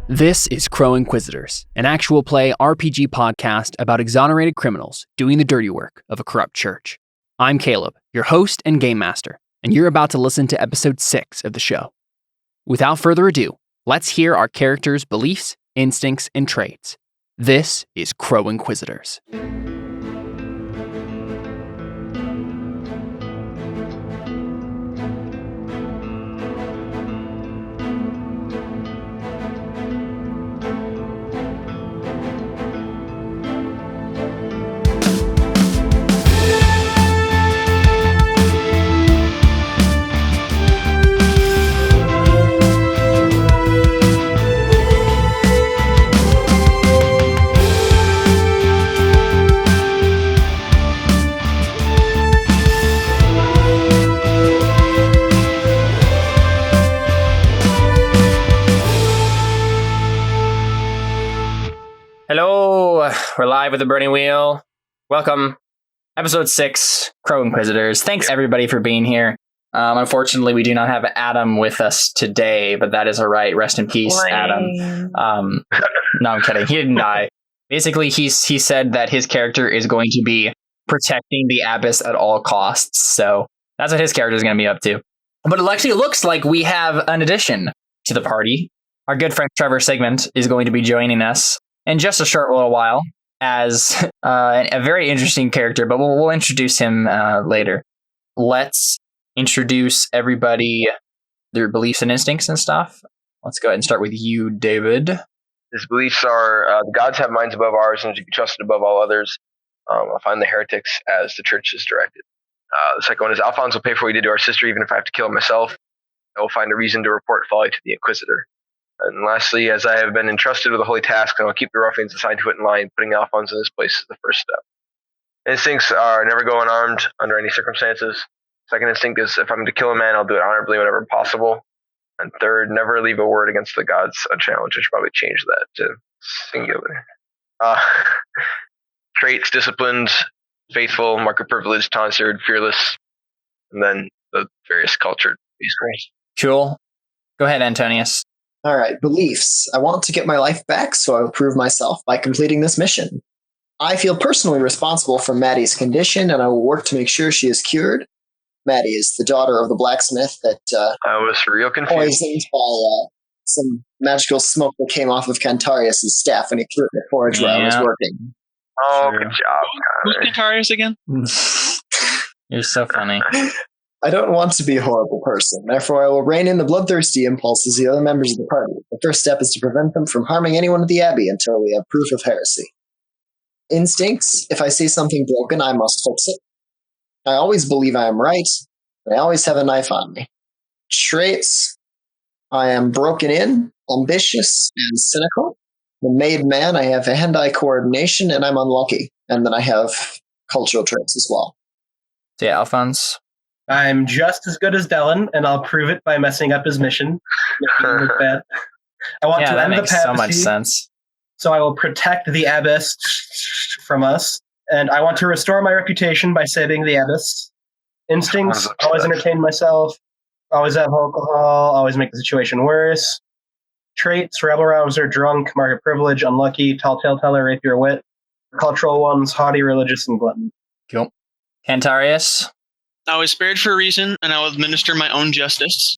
This is Crow Inquisitors, an actual play RPG podcast about exonerated criminals doing the dirty work of a corrupt church. I'm Caleb, your host and game master, and you're about to listen to episode 6 of the show. Without further ado, let's hear our characters' beliefs, instincts, and traits. This is Crow Inquisitors. Hello, we're live with the Burning Wheel. Welcome, episode 6, Crow Inquisitors. Thanks everybody for being here. Unfortunately, we do not have Adam with us today, but that is all right. Rest in peace, Adam. No, I'm kidding. He didn't die. Basically, he said that his character is going to be protecting the Abyss at all costs. So that's what his character is going to be up to. But it actually looks like we have an addition to the party. Our good friend Trevor Sigmund is going to be joining us in just a short little while as a very interesting character, but we'll introduce him later. Let's introduce everybody, their beliefs and instincts and stuff. Let's go ahead and start with you, David. His beliefs are the gods have minds above ours and to be trusted above all others. I'll find the heretics as the church is directed. The second one is Alphonse will pay for what he did to our sister, even if I have to kill him myself. I will find a reason to report folly to the Inquisitor. And lastly, as I have been entrusted with a holy task, and I'll keep the ruffians assigned to it in line, putting Alphonse in his place is the first step. Instincts are never go unarmed under any circumstances. Second instinct is if I'm to kill a man, I'll do it honorably whenever possible. And third, never leave a word against the gods unchallenged. I should probably change that to singular. Traits, disciplined, faithful, market privilege, tonsured, fearless, and then the various cultured base. Cool. Go ahead, Antonius. All right, beliefs. I want to get my life back, so I will prove myself by completing this mission. I feel personally responsible for Maddie's condition, and I will work to make sure she is cured. Maddie is the daughter of the blacksmith that I was real confused. Poisoned by some magical smoke that came off of Cantarius' staff when he threw it in the forge where I was working. Oh, good job, Who's Cantarius again? You're so funny. I don't want to be a horrible person, therefore I will rein in the bloodthirsty impulses of the other members of the party. The first step is to prevent them from harming anyone at the Abbey until we have proof of heresy. Instincts, if I see something broken, I must fix it. I always believe I am right, and I always have a knife on me. Traits, I am broken in, ambitious, and cynical. The made man, I have hand-eye coordination, and I'm unlucky. And then I have cultural traits as well. So yeah, Alphonse. I'm just as good as Dylan, and I'll prove it by messing up his mission. Making him look bad. I want to end the papacy, so much sense. So I will protect the Abyss from us, and I want to restore my reputation by saving the Abyss. Instincts, always entertain myself, always have alcohol, always make the situation worse. Traits, rebel rouser, drunk, market privilege, unlucky, tall tale teller, rapier wit. Cultural ones, haughty, religious, and glutton. Cool. Cantarius. I was spared for a reason, and I will administer my own justice.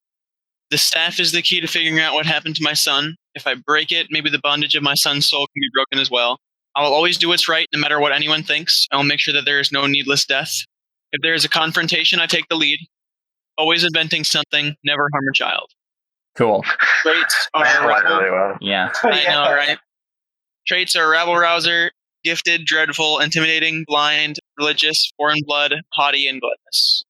The staff is the key to figuring out what happened to my son. If I break it, maybe the bondage of my son's soul can be broken as well. I will always do what's right, no matter what anyone thinks. I will make sure that there is no needless death. If there is a confrontation, I take the lead. Always inventing something, never harm a child. Cool. Traits are really well. Yeah. I know, right? Traits are rabble-rouser, gifted, dreadful, intimidating, blind, religious, foreign blood, haughty, and gluttonous.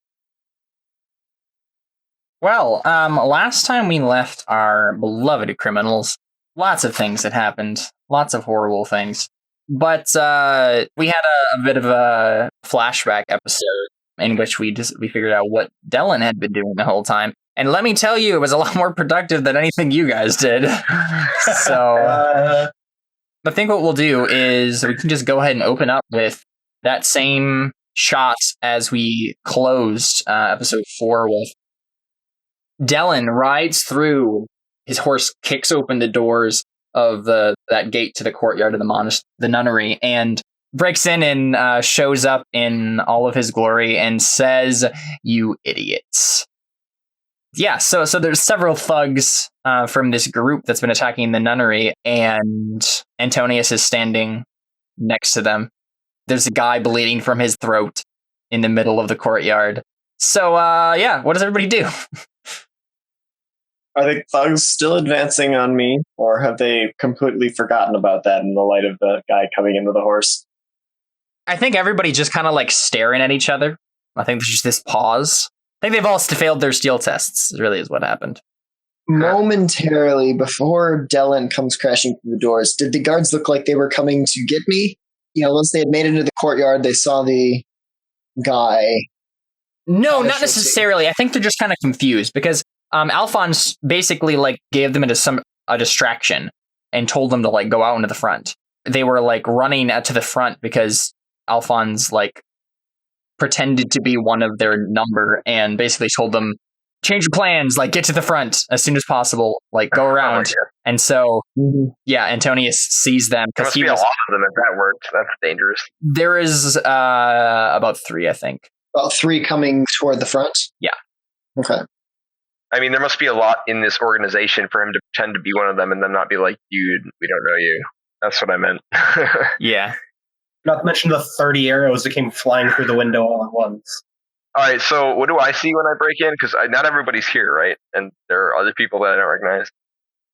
Well, last time we left our beloved criminals, lots of things had happened. Lots of horrible things. But we had a bit of a flashback episode in which we figured out what Dylan had been doing the whole time. And let me tell you, it was a lot more productive than anything you guys did. So I think what we'll do is we can just go ahead and open up with that same shot as we closed episode 4 with. Dylan rides through. His horse kicks open the doors of that gate to the courtyard of the nunnery, and breaks in and shows up in all of his glory and says, "You idiots." Yeah, so there's several thugs from this group that's been attacking the nunnery, and Antonius is standing next to them. There's a guy bleeding from his throat in the middle of the courtyard. So, what does everybody do? Are the thugs still advancing on me, or have they completely forgotten about that in the light of the guy coming into the horse? I think everybody just kind of like staring at each other. I think there's just this pause. I think they've all failed their steel tests, really is what happened. Momentarily, before Dylan comes crashing through the doors, did the guards look like they were coming to get me? Once they had made it into the courtyard, they saw the guy. No, not necessarily. I think they're just kind of confused because Alphonse basically gave them a distraction and told them to go out into the front. They were running to the front because Alphonse pretended to be one of their number and basically told them, change your plans, get to the front as soon as possible, go around. And so, Antonius sees them. There must be a lot of them if that works. That's dangerous. There is about 3, I think. About 3 coming toward the front? Yeah. Okay. I mean, there must be a lot in this organization for him to pretend to be one of them and then not be like, dude, we don't know you. That's what I meant. Yeah. Not to mention the 30 arrows that came flying through the window all at once. All right, so what do I see when I break in? Because not everybody's here, right? And there are other people that I don't recognize.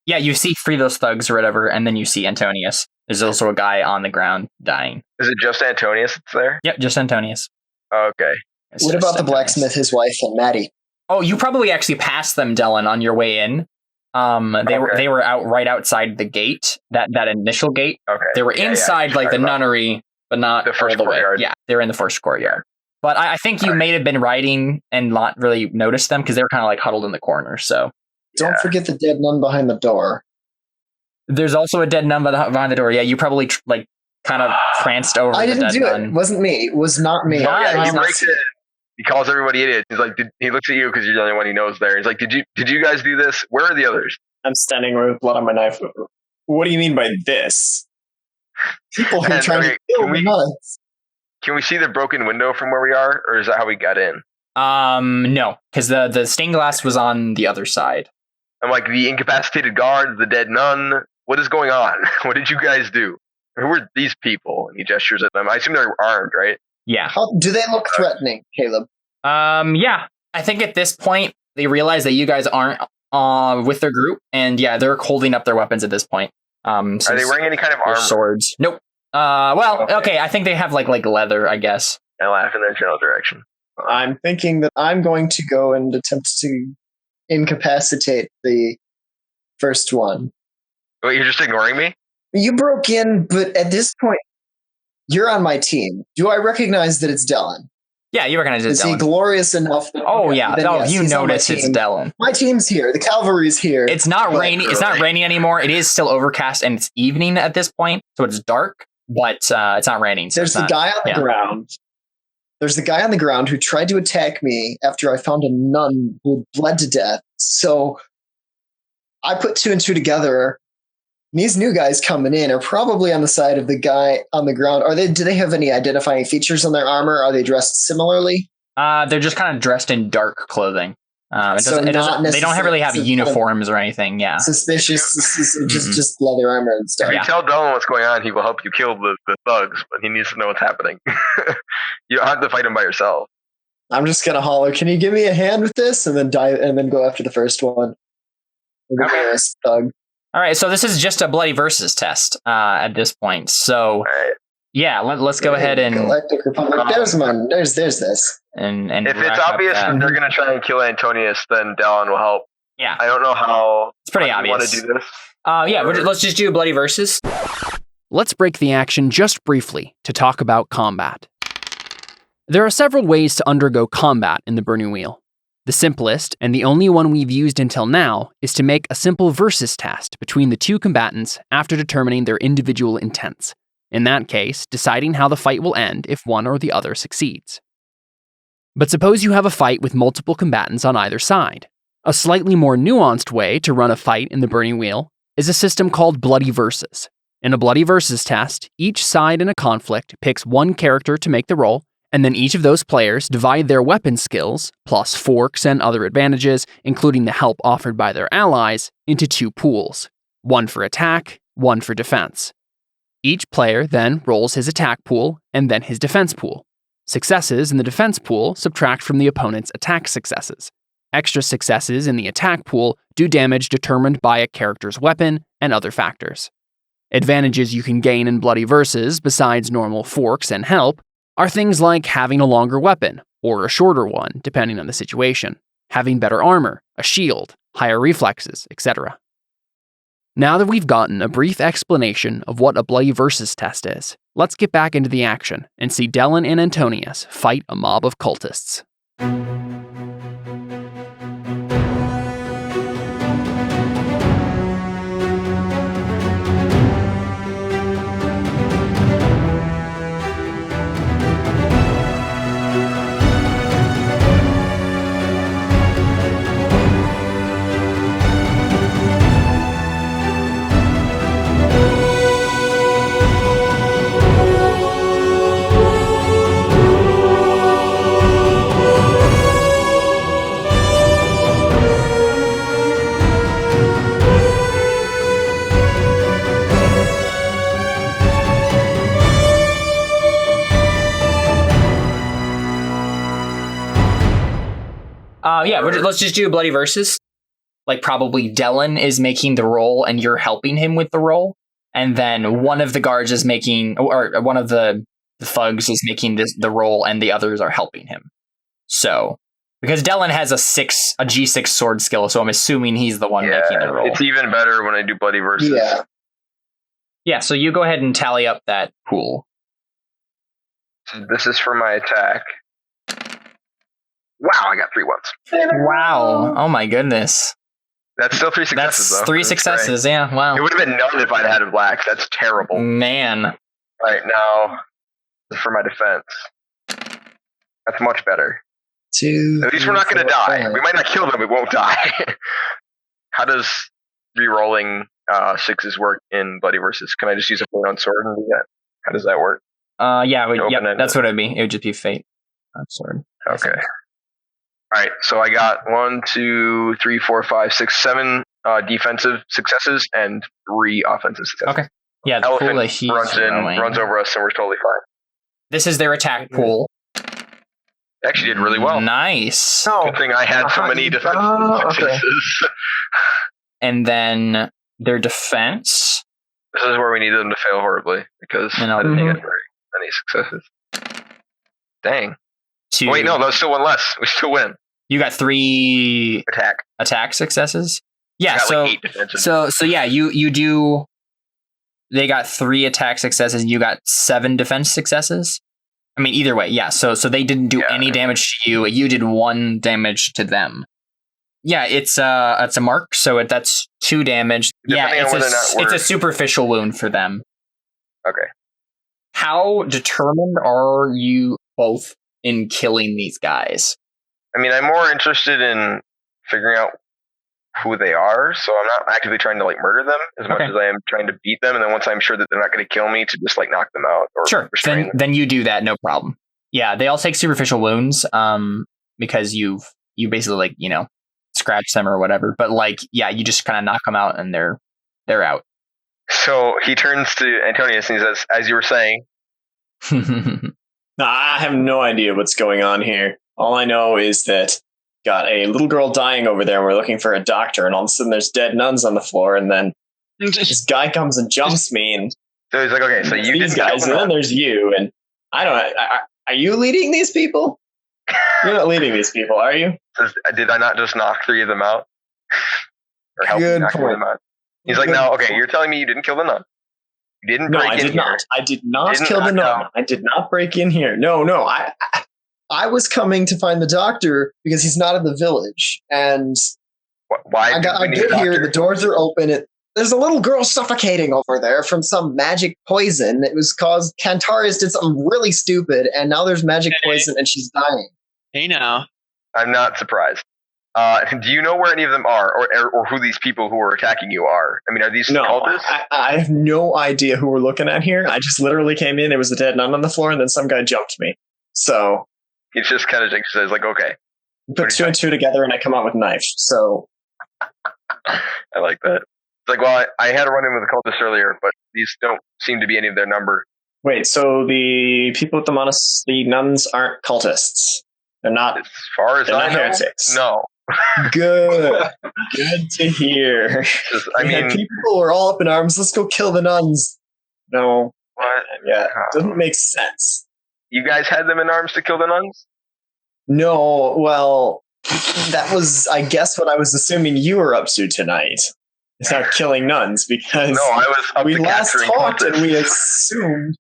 Yeah, you see 3 of those thugs or whatever, and then you see Antonius. There's also a guy on the ground dying. Is it just Antonius that's there? Yep, just Antonius. Okay. What about the blacksmith, his wife, and Maddie? Oh, you probably actually passed them, Dylan, on your way in. They were out right outside the gate, that initial gate. Okay. They were inside the nunnery, but not the first all the way. courtyard. Yeah, they were in the first courtyard. But I think you may have been riding and not really noticed them because they were kind of huddled in the corner. So don't forget the dead nun behind the door. There's also a dead nun behind the door. Yeah, you probably kind of pranced over. I the didn't dead do nun. It. It wasn't me. It was not me. Yeah, he breaks in. He calls everybody idiots. He's like, he looks at you because you're the only one he knows there. He's like, did you guys do this? Where are the others? I'm standing with blood on my knife. What do you mean by this? People who are trying to kill me nuts. Can we see the broken window from where we are, or is that how we got in? No, because the stained glass was on the other side. I'm like, the incapacitated guard, the dead nun. What is going on? What did you guys do? Who are these people? And he gestures at them. I assume they're armed, right? Yeah. How do they look threatening, Caleb? Yeah. I think at this point they realize that you guys aren't with their group, and they're holding up their weapons at this point. Are they wearing any kind of armor? Swords? Nope. Okay. I think they have like leather, I guess. I laugh in their general direction. I'm thinking that I'm going to go and attempt to incapacitate the first one. Wait, you're just ignoring me? You broke in, but at this point, you're on my team. Do I recognize that it's Dylan? Yeah, you recognize it's Dylan. Is he glorious enough? You notice it's Dylan. My team's here. The cavalry's here. It's not raining. It's not raining anymore. It is still overcast and it's evening at this point, so it's dark. But it's not raining. So There's the guy on the ground. There's the guy on the ground who tried to attack me after I found a nun who bled to death. So I put 2 and 2 together. These new guys coming in are probably on the side of the guy on the ground. Do they have any identifying features on their armor? Are they dressed similarly? They're just kind of dressed in dark clothing. They don't really have uniforms or anything. Yeah, suspicious. Just leather armor and stuff. If you tell Dylan what's going on, he will help you kill the thugs, but he needs to know what's happening. You don't have to fight him by yourself. I'm just gonna holler, "Can you give me a hand with this?" and then go after the first one. The nearest thug. All right, so this is just a bloody versus test at this point. So, yeah, let's go ahead and Galactic Republic. There's one. There's this. And if it's obvious that they're going to try and kill Antonius, then Dallin will help. Yeah, I don't know how. It's pretty how obvious. You want to do this? Yeah, let's just do a bloody versus. Let's break the action just briefly to talk about combat. There are several ways to undergo combat in the Burning Wheel. The simplest, and the only one we've used until now, is to make a simple versus test between the two combatants after determining their individual intents. In that case, deciding how the fight will end if one or the other succeeds. But suppose you have a fight with multiple combatants on either side. A slightly more nuanced way to run a fight in the Burning Wheel is a system called Bloody Versus. In a Bloody Versus test, each side in a conflict picks one character to make the roll, and then each of those players divide their weapon skills, plus forks and other advantages, including the help offered by their allies, into two pools. One for attack, one for defense. Each player then rolls his attack pool and then his defense pool. Successes in the defense pool subtract from the opponent's attack successes. Extra successes in the attack pool do damage determined by a character's weapon and other factors. Advantages you can gain in Bloody Versus, besides normal forks and help, are things like having a longer weapon, or a shorter one, depending on the situation, having better armor, a shield, higher reflexes, etc. Now that we've gotten a brief explanation of what a Bloody Versus test is, let's get back into the action and see Dallin and Antonius fight a mob of cultists. Let's just do a Bloody Versus. Like, probably Dallin is making the roll and you're helping him with the roll. And then one of the guards is making, or one of the thugs is making the roll and the others are helping him. So, because Dallin has a G6 sword skill, so I'm assuming he's the one making the roll. It's even better when I do Bloody Versus. Yeah, so you go ahead and tally up that pool. So this is for my attack. Wow, I got 3 ones. Wow. Oh my goodness. That's still 3 successes, That's though. 3 successes, great. Yeah, wow. It would have been none if I'd had a black. That's terrible. Man. Right, now, for my defense. That's much better. 2. At least we're not going to die. We might not kill them, we won't die. How does re-rolling 6s work in Bloody Versus? Can I just use a point on sword and do that? How does that work? That's what it would be. It would just be fate on sword. Okay. All right, so I got 1, 2, 3, 4, 5, 6, 7 defensive successes and 3 offensive successes. Okay. Yeah, the Elephant pool that he's runs in, throwing. runs over us, and we're totally fine. This is their attack pool. They actually did really well. Nice. Good thing I had so many defensive successes. And then their defense. This is where we need them to fail horribly, because I didn't get very many successes. Dang. 2. Wait, no, there's still one less. We still win. You got 3 attack successes. Yeah, got so like 8 defensive. so yeah, you do. They got 3 attack successes, and you got 7 defense successes. I mean, either way, yeah. So they didn't do any damage to you. You did 1 damage to them. Yeah, it's a mark, so that's 2 damage. Depending it's a superficial wound for them. Okay. How determined are you both in killing these guys? I mean, I'm more interested in figuring out who they are, so I'm not actively trying to murder them as much as I am trying to beat them, and then once I'm sure that they're not going to kill me, to just knock them out or sure. Then you do that, no problem. Yeah, they all take superficial wounds, because you basically scratch them or whatever. But you just kind of knock them out and they're out. So he turns to Antonius and he says, "As you were saying." I have no idea what's going on here. All I know is that got a little girl dying over there and we're looking for a doctor, and all of a sudden there's dead nuns on the floor, and then This guy comes and jumps me, and So he's like, okay, so you these didn't guys, kill and then them. there's you, and I don't know. Are you leading these people? You're not leading these people, are you? Did I not just knock 3 of them out? Or help Good me knock 3 of them out? He's like, no, okay, you're telling me you didn't kill the nun. You didn't No, break I in did here. not. I did not Didn't kill the knock nun. I did not break in here. No. I was coming to find the doctor because he's not in the village, and Why I did we need get a here. doctor? The doors are open. There's a little girl suffocating over there from some magic poison. It was caused. Cantarius did something really stupid, and now there's magic poison, and she's dying. Hey now. I'm not surprised. Do you know where any of them are, or who these people who are attacking you are? I mean, are these No, cultists? I have no idea who we're looking at here. I just literally came in. It was a dead nun on the floor, and then some guy jumped me. So He's just kind of says like, okay, put 2 and 2 together, and I come out with a knife. So I like that. It's like, well, I had a run-in with the cultists earlier, but these don't seem to be any of their number. wait, so the people with the nuns aren't cultists. They're not. As far as They're I not know, heretics. no. Good. Good to hear. I We had mean, people were all up in arms. Let's go kill the nuns. No. what? Yeah. Doesn't make sense. You guys had them in arms to kill the nuns? No, well, that was, I guess, what I was assuming you were up to tonight. It's not killing nuns, because No, I was up we to last capturing talked cultists. and we assumed.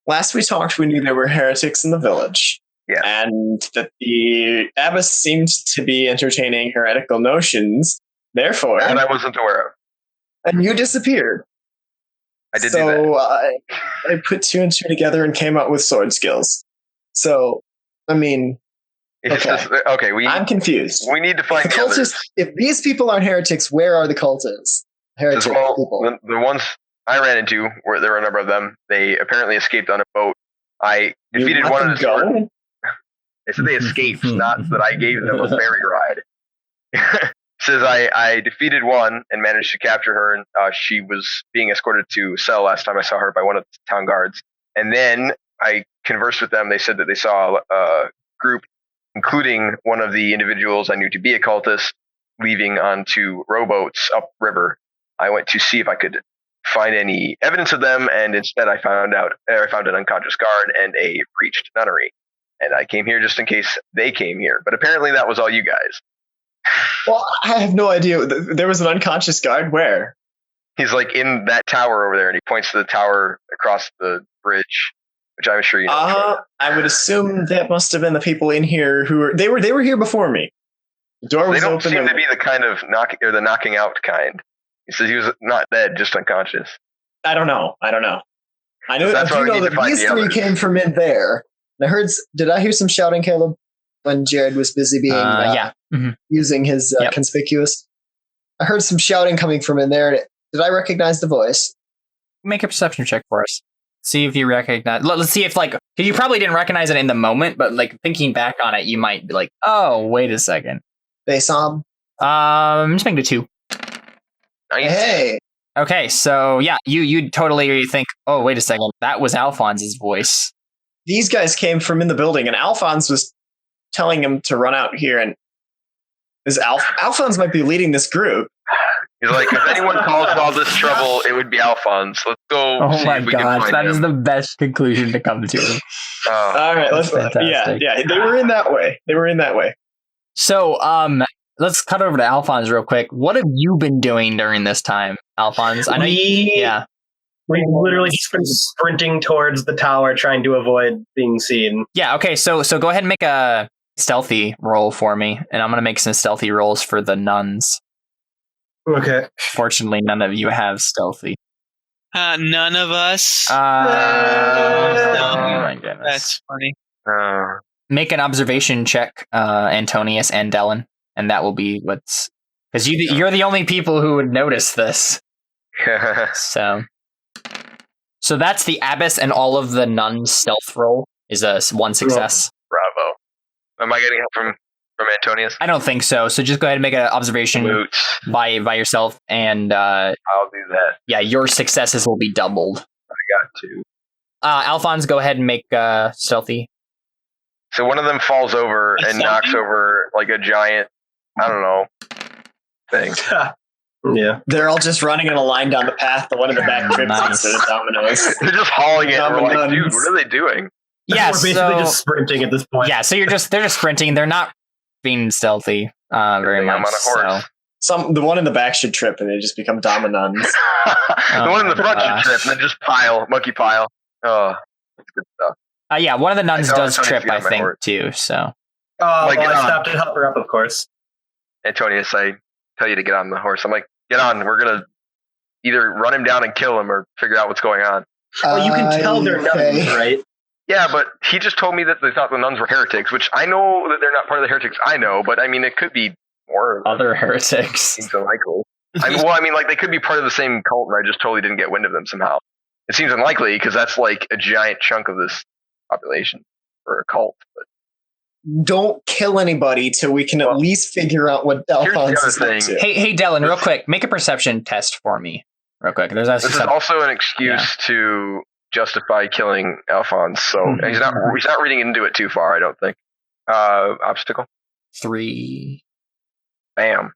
Last we talked, we knew there were heretics in the village. Yeah. And that the abbess seemed to be entertaining heretical notions. Therefore, That I wasn't aware of. And you disappeared. I did do that. so I put 2 and 2 together and came up with sword skills. So, I mean, It's okay. just, okay, I'm confused. we need to find The the others. cultists. If these people aren't heretics, where are the cultists? Heretic Says, well, people. the ones I ran into, where there were a number of them, they apparently escaped on a boat. I You defeated let one them of the sword. go? They said they escaped, not that I gave them a ferry ride. Says I defeated one and managed to capture her, and she was being escorted to a cell last time I saw her by one of the town guards. And then I conversed with them. They said that they saw a group, including one of the individuals I knew to be a cultist, leaving onto rowboats upriver. I went to see if I could find any evidence of them, and instead I found an unconscious guard and a breached nunnery. And I came here just in case they came here. But apparently that was all you guys. Well, I have no idea. There was an unconscious guard. Where? He's like in that tower over there, and he points to the tower across the bridge, which I'm sure you know. I would assume that must have been the people in here who were. They were here before me. The door They was don't open. seem to be the kind of knocking out kind. He says he was not dead, just unconscious. I don't know. I know. I That's why do we know need to that find these the 3 others. came from in there. And I heard. Did I hear some shouting, Caleb, when Jared was busy being Yeah. Mhm. using his Yep. conspicuous? I heard some shouting coming from in there. Did I recognize the voice? Make a perception check for us. See if you recognize. Let's see if you probably didn't recognize it in the moment, but thinking back on it, you might be like, "Oh, wait a second." Basom. Just make it a 2. Nice. Hey, Okay, so yeah, you totally think, "Oh, wait a second, that was Alphonse's voice." These guys came from in the building, and Alphonse was telling him to run out here. And Alphonse might be leading this group. He's like, if anyone caused all this trouble, it would be Alphonse. Let's go Oh see my if we can gosh, find that him. is the best conclusion to come to. All right, That's let's. fantastic. Yeah. They were in that way. So, let's cut over to Alphonse real quick. What have you been doing during this time, Alphonse? I know. Yeah. We've literally just been sprinting towards the tower, trying to avoid being seen. Yeah. Okay. So go ahead and make a stealthy roll for me, and I'm gonna make some stealthy rolls for the nuns. Okay. Fortunately, none of you have stealthy. None of us. Oh my goodness. That's funny. Make an observation check, Antonius and Dellen, and that will be what's because you're the only people who would notice this. So that's the abbess, and all of the nuns' stealth roll is a 1 success. Bravo. Am I getting help from Antonius? I don't think so. So just go ahead and make an observation Moots. by yourself, and I'll do that. yeah, your successes will be doubled. I got 2. Alphonse, go ahead and make stealthy. So one of them falls over That's and knocks something? over like a giant, I don't know, thing. Yeah. They're all just running in a line down the path. The one in the back trips Nice. instead of dominoes. They're just hauling it. And we're like, Dominoes. dude, what are they doing? Yeah, We're basically just sprinting at this point. Yeah, so they're just sprinting. They're not being stealthy very I'm much. on a horse. The one in the back should trip and they just become dominons. The one in the front gosh. should trip and then just monkey pile. Oh, that's good stuff. Yeah, one of the nuns I saw does Antonio trip, get I on my think, horse. too. So I Like, stopped to help her up, of course. Antonius, I tell you to get on the horse. I'm like, get on. We're gonna either run him down and kill him or figure out what's going on. Well, you can tell they're nuns, right? Yeah, but he just told me that they thought the nuns were heretics, which I know that they're not part of the heretics I know, but I mean, it could be more. other heretics. Seems unlikely. Like they could be part of the same cult, and I just totally didn't get wind of them somehow. It seems unlikely because that's like a giant chunk of this population for a cult. But Don't kill anybody till we can at least figure out what here's the Alphonse other is up thing. to. Hey, Dylan, real quick, make a perception test for me, real quick. There's this is also an excuse to justify killing Alphonse. So he's not reading into it too far, I don't think. Obstacle. 3. Bam.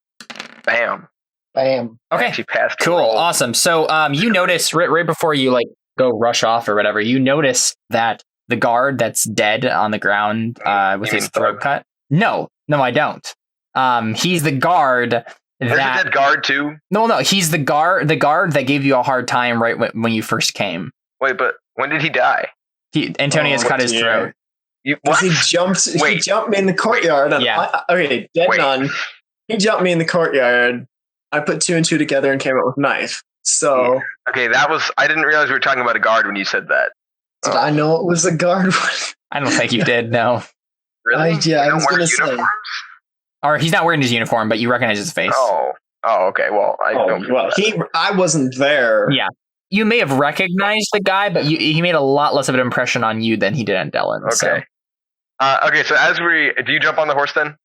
Bam. Bam. Okay. She passed. the Cool, roll. awesome. So you notice right before you like go rush off or whatever, you notice that the guard that's dead on the ground with You his mean throat Thug? cut. No, I don't. He's the guard There's a that. dead guard too. No, he's the guard that gave you a hard time right when you first came. Wait, but when did he die? Antonius cut his yeah. throat. Because he jumped me in the courtyard. And Yeah. Dead Wait. nun. He jumped me in the courtyard. I put 2 and 2 together and came up with knife. So Okay, I didn't realize we were talking about a guard when you said that. Did I know it was a guard? I don't think you did. No, Really? I You don't was wear gonna say. uniforms? or he's not wearing his uniform, but you recognize his face. Oh, okay. Well, I don't. I wasn't there. Yeah. You may have recognized the guy, but he made a lot less of an impression on you than he did on Dylan. So. Okay. Okay. So do you jump on the horse then?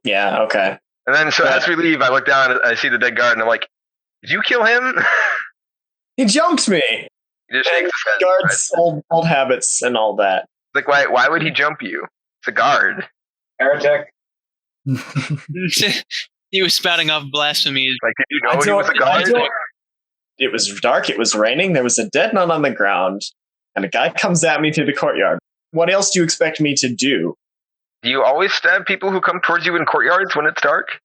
Yeah. Okay. And then as we leave, I look down and I see the dead guard, and I'm like, "Did you kill him?" He jumped me. He just shakes his head, Guards, old habits, and all that. right? Like, why would he jump you? It's a guard. Heretic. He was spouting off blasphemies. Like, did you know he was a guard? It was dark. It was raining. There was a dead nun on the ground, and a guy comes at me through the courtyard. What else do you expect me to do? Do you always stab people who come towards you in courtyards when it's dark?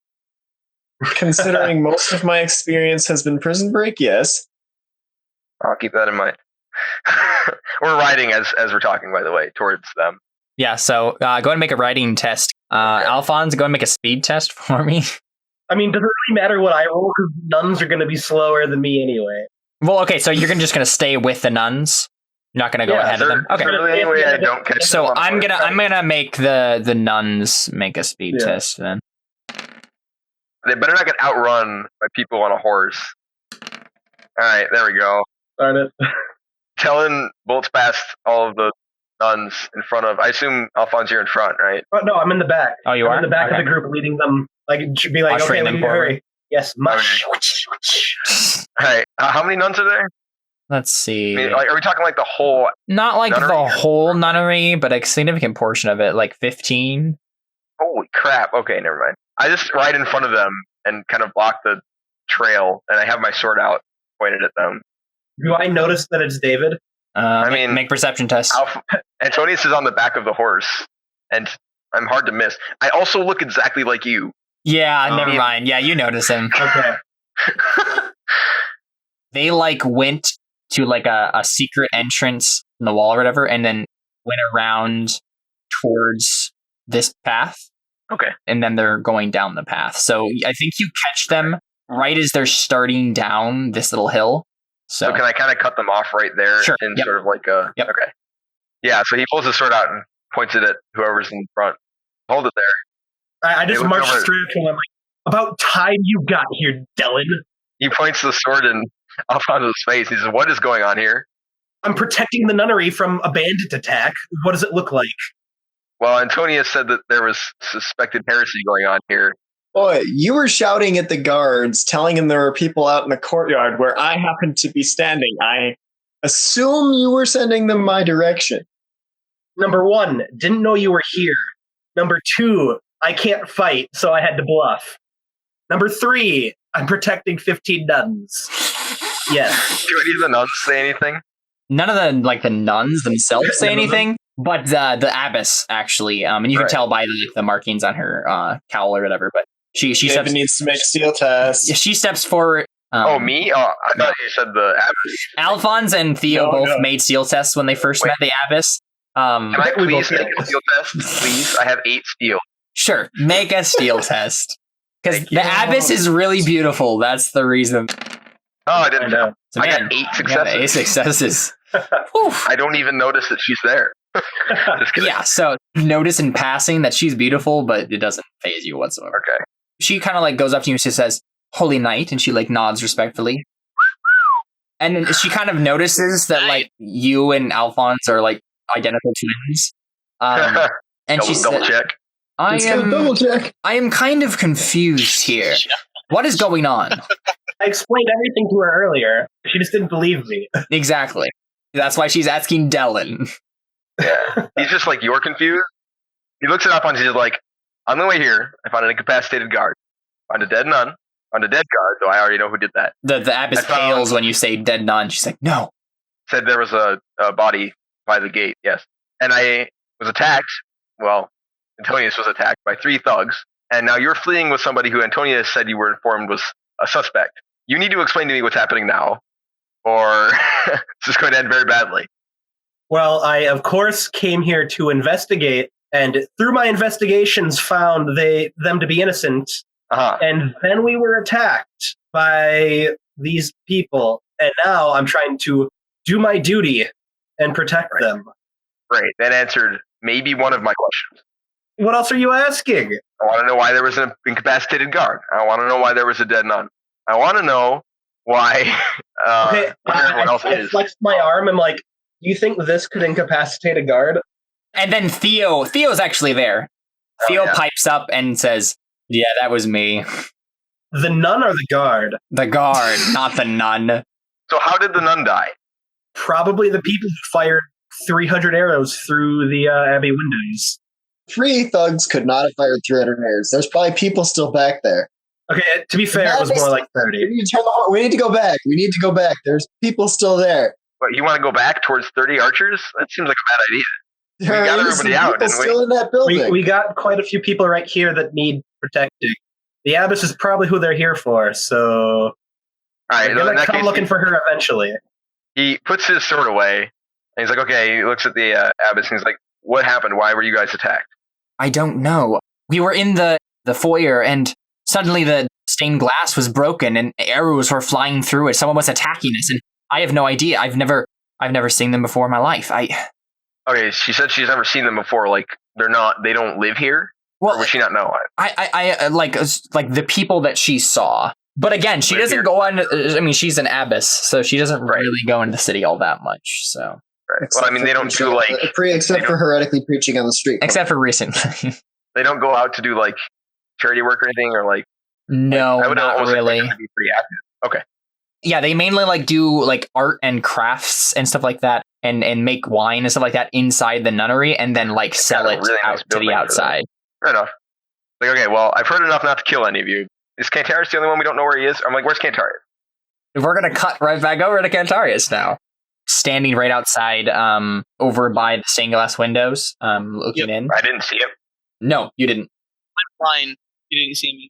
Considering most of my experience has been prison break, yes. I'll keep that in mind. We're riding as we're talking, by the way, towards them. Yeah, so go ahead and make a writing test. Alphonse, go ahead and make a speed test for me. I mean, does it really matter what I roll? Because nuns are going to be slower than me anyway. Well, okay, so you're just going to stay with the nuns. You're not going to go ahead of them. Okay. Really, anyway, I don't catch So them on I'm horse. gonna make the nuns make a speed Yeah. test then. They better not get outrun by people on a horse. All right, there we go. Darn it. Kellen bolts past all of the nuns in front of. I assume Alphonse, you're in front, right? Oh, no, I'm in the back. Oh, you I'm are? in the back Okay. of the group, leading them. Like, be like, Ushering okay, them we need to forward. hurry. Yes, mush. All right. How many nuns are there? Let's see. I mean, like, are we talking like the whole? Not like nunnery? the whole nunnery, but a significant portion of it, like 15. Holy crap! Okay, never mind. I just ride in front of them and kind of block the trail, and I have my sword out, pointed at them. Do I notice that it's David? Make perception test. Antonius is on the back of the horse, and I'm hard to miss. I also look exactly like you. Yeah, never mind. Yeah, you notice him. Okay. They like went to like a secret entrance in the wall or whatever, and then went around towards this path. Okay. And then they're going down the path. So I think you catch them right as they're starting down this little hill. So can I kind of cut them off right there? Sure. In Yep. sort of like a. Yep. Okay. Yeah. So he pulls his sword out and points it at whoever's in front. Hold it there. I just look marched over- straight up to him. I'm like, about time you got here, Dylan. He points the sword in Alphonse's face. He says, "What is going on here?" I'm protecting the nunnery from a bandit attack. What does it look like? Well, Antonius said that there was suspected heresy going on here. Boy, you were shouting at the guards, telling them there were people out in the courtyard where I happened to be standing. I assume you were sending them my direction. Number one, didn't know you were here. Number two, I can't fight, so I had to bluff. Number three, I'm protecting 15 nuns. Yes. Do any of the nuns say anything? None of the nuns themselves say anything, but the abbess actually, and you can tell by the markings on her cowl or whatever. But she David needs to make steel tests. She steps forward. Me? Oh, I thought you said the abbess. Alphonse and Theo both made steel tests when they first met the abbess. Can I please make a steel test? Please, I have 8 steel. Sure, make a steel test. Because the abbess is really beautiful. That's the reason. Oh, I didn't know. So, I got 8 successes. 8 successes. I don't even notice that she's there. Just kidding. Yeah, so notice in passing that she's beautiful, but it doesn't faze you whatsoever. Okay. She kind of goes up to you and she says, "Holy Knight," and she nods respectfully. And then she kind of notices that you and Alphonse are identical twins. And she double said, check. I Double check. am kind of confused here. What is going on? I explained everything to her earlier. She just didn't believe me. Exactly. That's why she's asking Dylan. Yeah. He's just you're confused. He looks it up and he's like, on the way here, I found an incapacitated guard. Found a dead nun. Found a dead guard, so I already know who did that. The abbess pales when you say dead nun. She's like, no. Said there was a body by the gate, yes. And I was attacked. Well, Antonius was attacked by 3 thugs. And now you're fleeing with somebody who Antonius said you were informed was a suspect. You need to explain to me what's happening now, or it's just going to end very badly. Well, I, of course, came here to investigate, and through my investigations found them to be innocent. Uh-huh. And then we were attacked by these people, and now I'm trying to do my duty and protect them. Great. That answered maybe one of my questions. What else are you asking? I want to know why there was an incapacitated guard. I want to know why there was a dead nun. I want to know why Okay, everyone else I is. flexed my arm. I'm like, do you think this could incapacitate a guard? And then Theo's actually there. Theo pipes up and says, "Yeah, that was me." The nun or the guard? The guard, not the nun. So how did the nun die? Probably the people who fired 300 arrows through the abbey windows. 3 thugs could not have fired 300 arrows. There's probably people still back there. Okay, to be fair, it was more like 30. We need to turn the horn. We need to go back. We need to go back. There's people still there. But you want to go back towards 30 archers? That seems like a bad idea. There We got are everybody innocent out, people didn't we? still in that building. We got quite a few people right here that need protecting. The abbess is probably who they're here for, so All right, they're in going to that come case, looking for her eventually. he puts his sword away, and he's like, okay, he looks at the abbess, and he's like, what happened? Why were you guys attacked? I don't know. We were in the foyer, and suddenly the stained glass was broken, and arrows were flying through it. Someone was attacking us, and I have no idea. I've never seen them before in my life. Okay, she said she's never seen them before. They don't live here? Well, or would she not know? I like the people that she saw. But again, she doesn't go on. I mean, she's an abbess, so she doesn't really go into the city all that much. So, right. Well, I mean, they don't do except for heretically preaching on the street. Except for recently, they don't go out to do charity work or anything, or no, I would not almost really. expect them to be pretty active. Okay. Yeah, they mainly do art and crafts and stuff like that, and make wine and stuff like that inside the nunnery, and then sell it really out nice to the outside. Fair enough. Okay, well, I've heard enough not to kill any of you. Is Cantarius the only one we don't know where he is? I'm like, where's Cantarius? We're gonna cut right back over to Cantarius now, standing right outside, over by the stained glass windows, looking in. I didn't see him. No, you didn't. I'm blind. You didn't see me.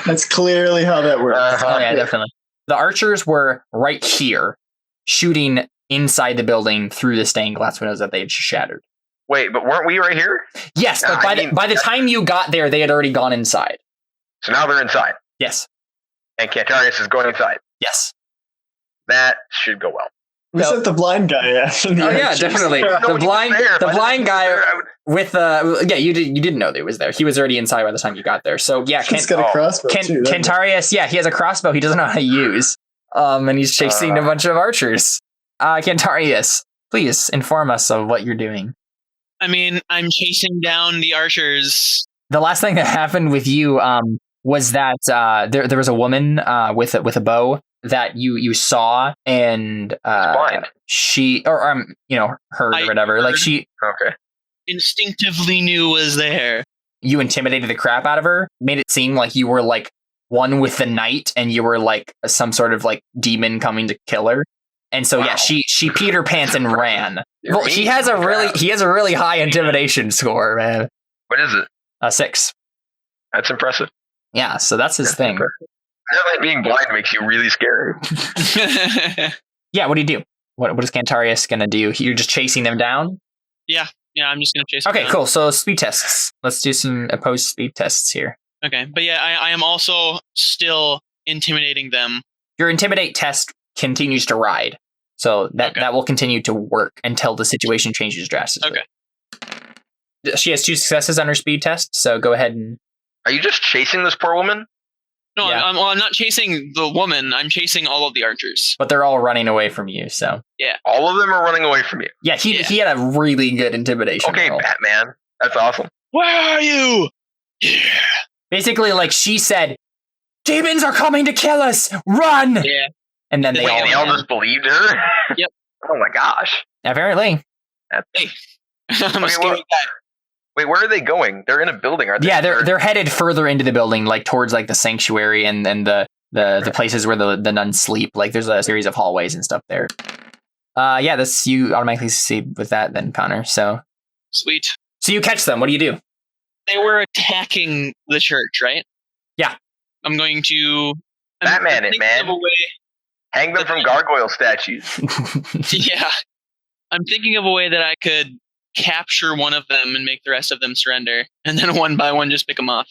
That's clearly how that works. Oh yeah, definitely. The archers were right here, shooting inside the building through the stained glass windows that they had shattered. Wait, but weren't we right here? Yes, but by the time you got there, they had already gone inside. So now they're inside. Yes. And Cantarius is going inside. Yes. That should go well. We sent the blind guy after the Oh yeah, archers. definitely. The blind guy with you didn't know that he was there. He was already inside by the time you got there. So yeah, He's got a crossbow too. Cantarius, yeah, he has a crossbow he doesn't know how to use. And he's chasing a bunch of archers. Cantarius, please inform us of what you're doing. I mean, I'm chasing down the archers. The last thing that happened with you was that there was a woman with a bow that you saw, and blind. She or her or whatever. She instinctively knew was there. You intimidated the crap out of her, made it seem like you were one with the knight, and you were like some sort of like demon coming to kill her. And so yeah, she Peter Pants and ran. Well, he has a really high intimidation score, man. What is it? 6. That's impressive. Yeah, so that's his thing. Apparently being blind makes you really scary. Yeah, what do you do? What is Cantarius gonna do? You're just chasing them down? Yeah, I'm just gonna chase them Okay, down. cool. So speed tests. Let's do some opposed speed tests here. Okay, but yeah, I am also still intimidating them. Your intimidate test continues to ride. So that will continue to work until the situation changes drastically. Okay. She has 2 successes on her speed test, so go ahead and... Are you just chasing this poor woman? No, yeah. I'm not chasing the woman. I'm chasing all of the archers. But they're all running away from you, so... Yeah. All of them are running away from you? Yeah, he had a really good intimidation roll. Batman. That's awesome. Where are you? Yeah. Basically, like, she said, demons are coming to kill us! Run! Yeah. And then they all just believed her? Yep. Oh my gosh. Apparently. Hey. I'm a scary guy. Wait, where are they going? They're in a building, aren't they? Yeah, they're headed further into the building, like towards like the sanctuary and the places where the nuns sleep. Like there's a series of hallways and stuff there. Yeah, this you automatically succeed with that then, Connor. So sweet. So you catch them. What do you do? They were attacking the church, right? Yeah. I'm going to Batman it, man. Hang them from gargoyle statues. Yeah. I'm thinking of a way that I could capture one of them and make the rest of them surrender, and then one by one just pick them off.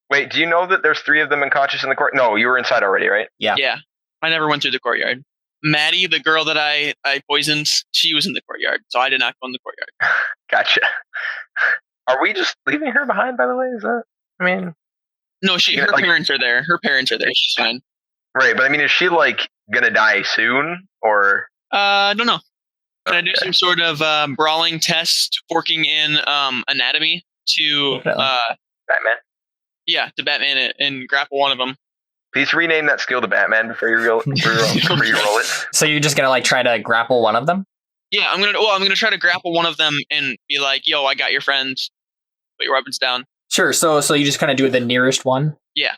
Wait, do you know that there's 3 of them unconscious in the court? No, you were inside already, right? Yeah. Yeah. I never went through the courtyard. Maddie, the girl that I poisoned, she was in the courtyard, so I did not go in the courtyard. Gotcha. Are we just leaving her behind, by the way? Is that... I mean... No, her parents are there. Her parents are there. She's fine. Right, but I mean, is she, like, gonna die soon, or... I don't know. Can I do some sort of brawling test, forking in anatomy to... Batman? Yeah, to Batman it and grapple one of them. Please rename that skill to Batman before you roll it. So you're just gonna, like, try to grapple one of them? Yeah, I'm gonna try to grapple one of them and be like, yo, I got your friend. Put your weapons down. Sure, so you just kind of do the nearest one? Yeah.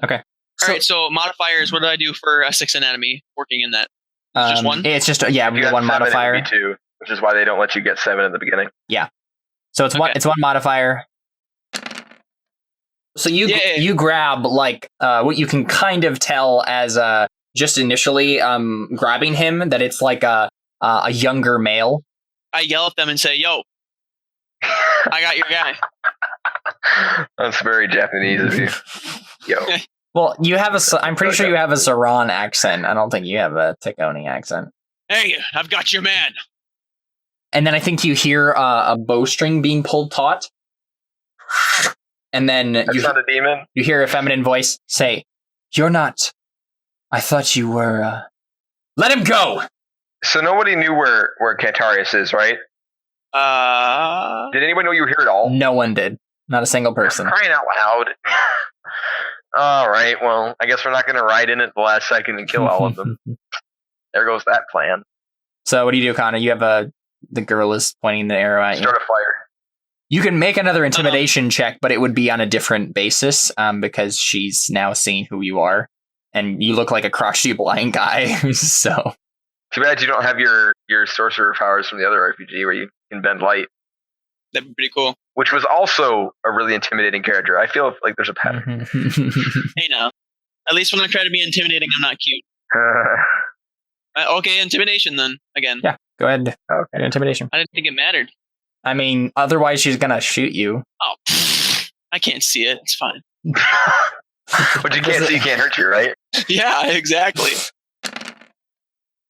Okay. Alright, so modifiers, what did I do for a 6 anatomy working in that? Just one? It's just, one modifier. 2, which is why they don't let you get 7 in the beginning. Yeah. So it's one modifier. So you grab, like, what you can kind of tell as just initially grabbing him, that it's like a younger male. I yell at them and say, yo, I got your guy. That's very Japanese of you. Yo. Well, I'm pretty sure you have a Saran accent. I don't think you have a Ticoni accent. Hey, I've got your man. And then I think you hear a bowstring being pulled taut. And then That's not a demon. You hear a feminine voice say, "You're not. I thought you were. Let him go." So nobody knew where Cantarius is, right? Did anyone know you were here at all? No one did. Not a single person. Crying out loud. All right, well, I guess we're not going to ride in at the last second and kill all of them. There goes that plan. So what do you do, Connor? You have the girl is pointing the arrow at you. Start a fire. You can make another intimidation check, but it would be on a different basis because she's now seeing who you are. And you look like a crotchety blind guy, so... Too bad you don't have your sorcerer powers from the other RPG where you can bend light. That'd be pretty cool. Which was also a really intimidating character. I feel like there's a pattern. Hey now. At least when I try to be intimidating, I'm not cute. Okay, intimidation then, again. Yeah, go ahead. Okay, intimidation. I didn't think it mattered. I mean, otherwise she's gonna shoot you. Oh, I can't see it. It's fine. But you can't see, you can't hurt you, right? Yeah, exactly.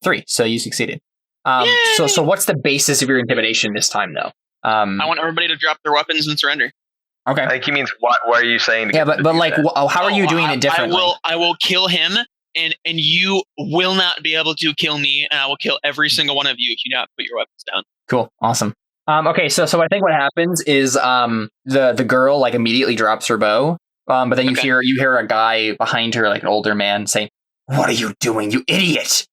3, so you succeeded. So what's the basis of your intimidation this time, though? I want everybody to drop their weapons and surrender. Okay. I think he means what are you saying? Yeah, but like, how are you doing it differently? I will kill him, and you will not be able to kill me, and I will kill every single one of you if you not put your weapons down. Cool. Awesome. Okay, so I think what happens is the girl like immediately drops her bow, but then you hear a guy behind her, like an older man, saying, "What are you doing, you idiot?"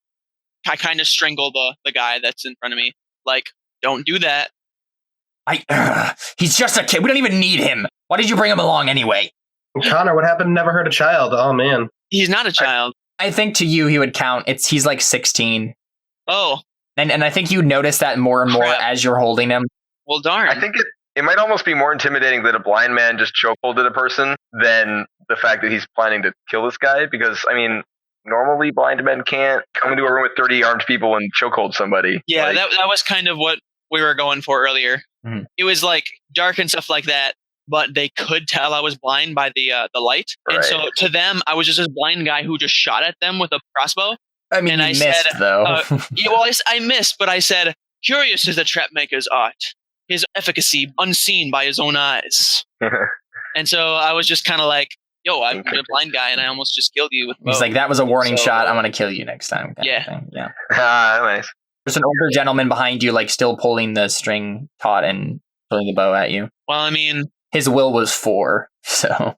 I kind of strangle the guy that's in front of me. Like, don't do that. He's just a kid. We don't even need him. Why did you bring him along anyway? Connor, what happened? Never heard a child. Oh, man. He's not a child. I think to you he would count. He's like 16. Oh, And I think you notice that more and more Crap. as you're holding him. well, darn. I think it might almost be more intimidating that a blind man just chokeholded a person than the fact that he's planning to kill this guy. Because, I mean, normally blind men can't come into a room with 30 armed people and chokehold somebody. Yeah, Like, that was kind of what we were going for earlier. Mhm. It was like dark and stuff like that, but they could tell I was blind by the light. And so Right. to them, I was just this blind guy who just shot at them with a crossbow. I mean, And you I missed, said, though. Yeah, well, I missed, but I said, curious is the trapmaker's art, his efficacy unseen by his own eyes. And so I was just kind of like, yo, I'm a blind guy, and I almost just killed you with a bow. He's like, that was a warning So- shot. I'm going to kill you next time. kind of Yeah. thing. Yeah. nice. There's an older gentleman behind you, like, still pulling the string taut and pulling the bow at you. Well, I mean, His will was 4, so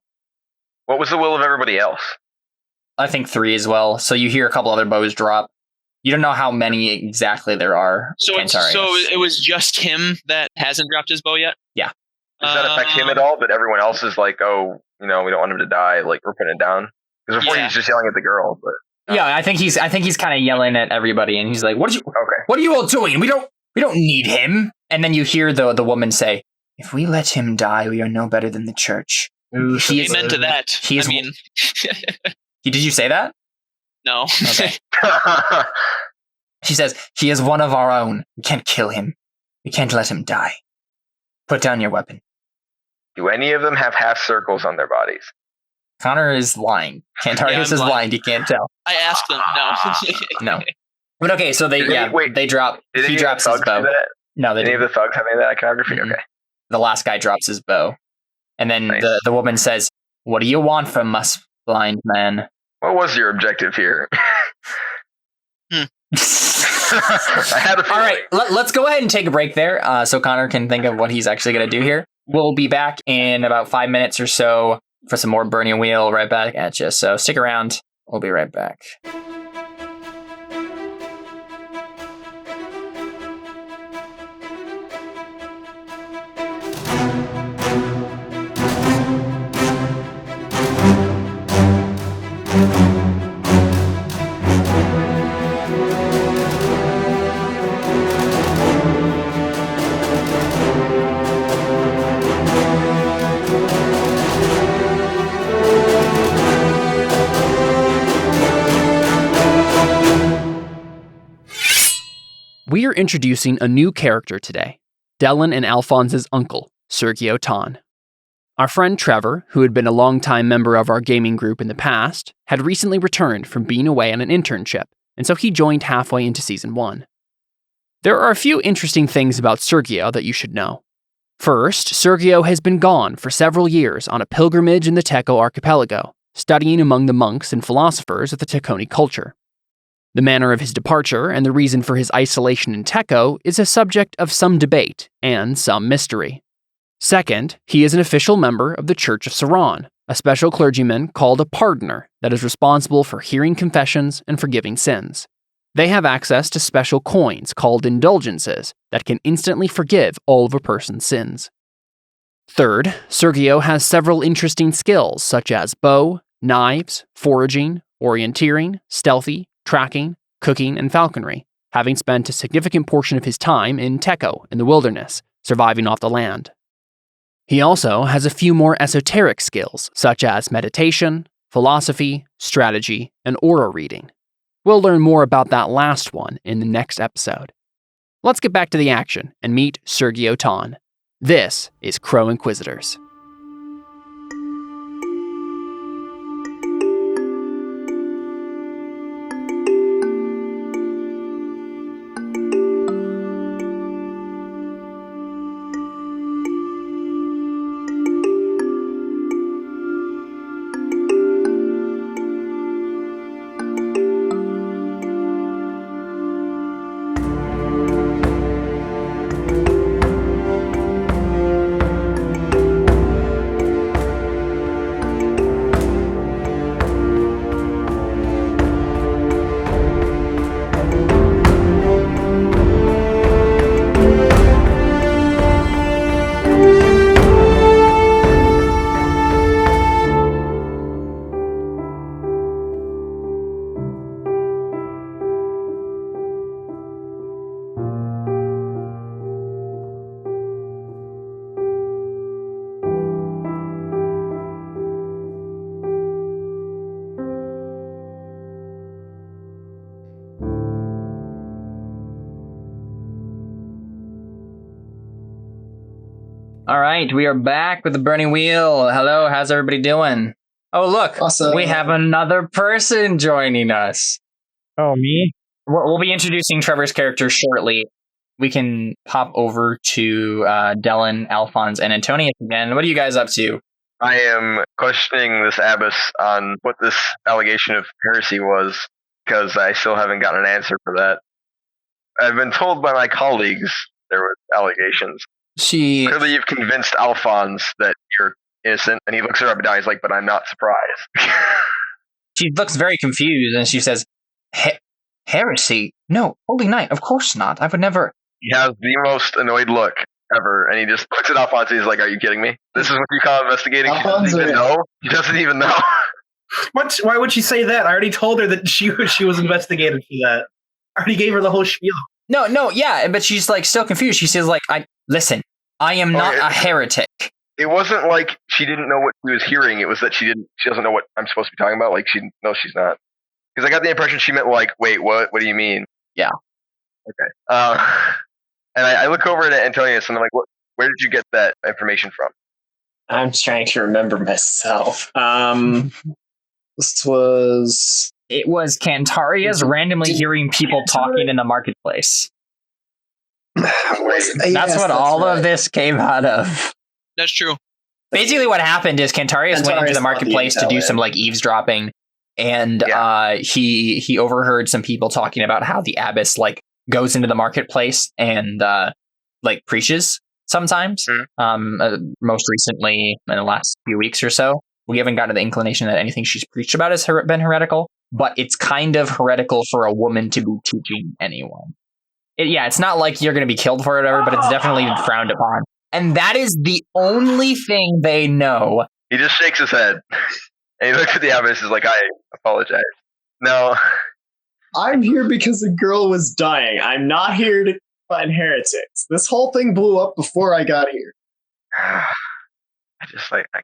What was the will of everybody else? I think 3 as well. So you hear a couple other bows drop. You don't know how many exactly there are. so Cantarius. it was just him that hasn't dropped his bow yet? Yeah. Does that affect him at all? That everyone else is like, oh, we don't want him to die. Like, we're putting it down. Because before he was just yelling at the girl. But Yeah, I think he's kind of yelling at everybody, and he's like, okay. What are you all doing? We don't need him." And then you hear the woman say, "If we let him die, we are no better than the church." He is, Amen to that. he is- I mean, Did you say that? no. Okay. She says, "He is one of our own. We can't kill him. We can't let him die. Put down your weapon." Do any of them have half circles on their bodies? Connor is lying. Cantarius Yeah, I'm is blind. blind. You can't tell. I asked them. No. No. But okay, so they drop. Did He any drops of his the thugs bow. do that? No, they Any of didn't. the thugs have any of that iconography? Mhm. Okay. The last guy drops his bow. And then Nice. the woman says, "What do you want from us, blind man?" What was your objective here? I had a All feeling. right, let's go ahead and take a break there so Connor can think of what he's actually going to do here. We'll be back in about 5 minutes or so for some more Burning Wheel right back at you. So stick around. We'll be right back. We are introducing a new character today, Dylan and Alphonse's uncle, Sergio Tahn. Our friend Trevor, who had been a longtime member of our gaming group in the past, had recently returned from being away on an internship, and so he joined halfway into Season 1. There are a few interesting things about Sergio that you should know. First, Sergio has been gone for several years on a pilgrimage in the Teco archipelago, studying among the monks and philosophers of the Teconi culture. The manner of his departure and the reason for his isolation in Teco is a subject of some debate and some mystery. Second, he is an official member of the Church of Saran, a special clergyman called a pardoner that is responsible for hearing confessions and forgiving sins. They have access to special coins called indulgences that can instantly forgive all of a person's sins. Third, Sergio has several interesting skills such as bow, knives, foraging, orienteering, stealthy, tracking, cooking, and falconry, having spent a significant portion of his time in Teco in the wilderness, surviving off the land. He also has a few more esoteric skills, such as meditation, philosophy, strategy, and aura reading. We'll learn more about that last one in the next episode. Let's get back to the action and meet Sergio Tahn. This is Crow Inquisitors. All right, we are back with the Burning Wheel. Hello, how's everybody doing? Oh, look, Awesome. we have another person joining us. Oh, me? We'll be introducing Trevor's character shortly. We can pop over to Dylan, Alphonse, and Antonius again. What are you guys up to? I am questioning this abbess on what this allegation of heresy was, because I still haven't gotten an answer for that. I've been told by my colleagues there were allegations. Clearly you've convinced Alphonse that you're innocent, and he looks her up and down. He's like, but I'm not surprised. She looks very confused, and she says, heresy? No, Holy Knight, of course not. I would never... He has the most annoyed look ever, and he just looks at Alphonse and he's like, are you kidding me? This is what you call investigating? She doesn't even know? He doesn't even know. What? Why would she say that? I already told her that she was investigated for that. I already gave her the whole spiel. No, yeah, but she's like still confused. She says like, listen, I am not a heretic. It wasn't like she didn't know what she was hearing. It was that she doesn't know what I'm supposed to be talking about. Like she's not. Because I got the impression she meant like, wait, what? What do you mean? Yeah. Okay. And I look over at Antonius and I'm like, where did you get that information from? I'm trying to remember myself. This was... It was Cantarius randomly hearing people talking in the marketplace. That's what all of this came out of. That's true. Basically what happened is Cantarius went into the marketplace to do some like eavesdropping, and he overheard some people talking about how the abbess like goes into the marketplace and like preaches sometimes. Most recently in the last few weeks or so, we haven't gotten the inclination that anything she's preached about has been heretical, but it's kind of heretical for a woman to be teaching anyone. It's not like you're going to be killed for it or whatever, but it's definitely frowned upon. And that is the only thing they know. He just shakes his head. And he looks at the abbess and is like, I apologize. No. I'm here because the girl was dying. I'm not here to find heretics. This whole thing blew up before I got here. I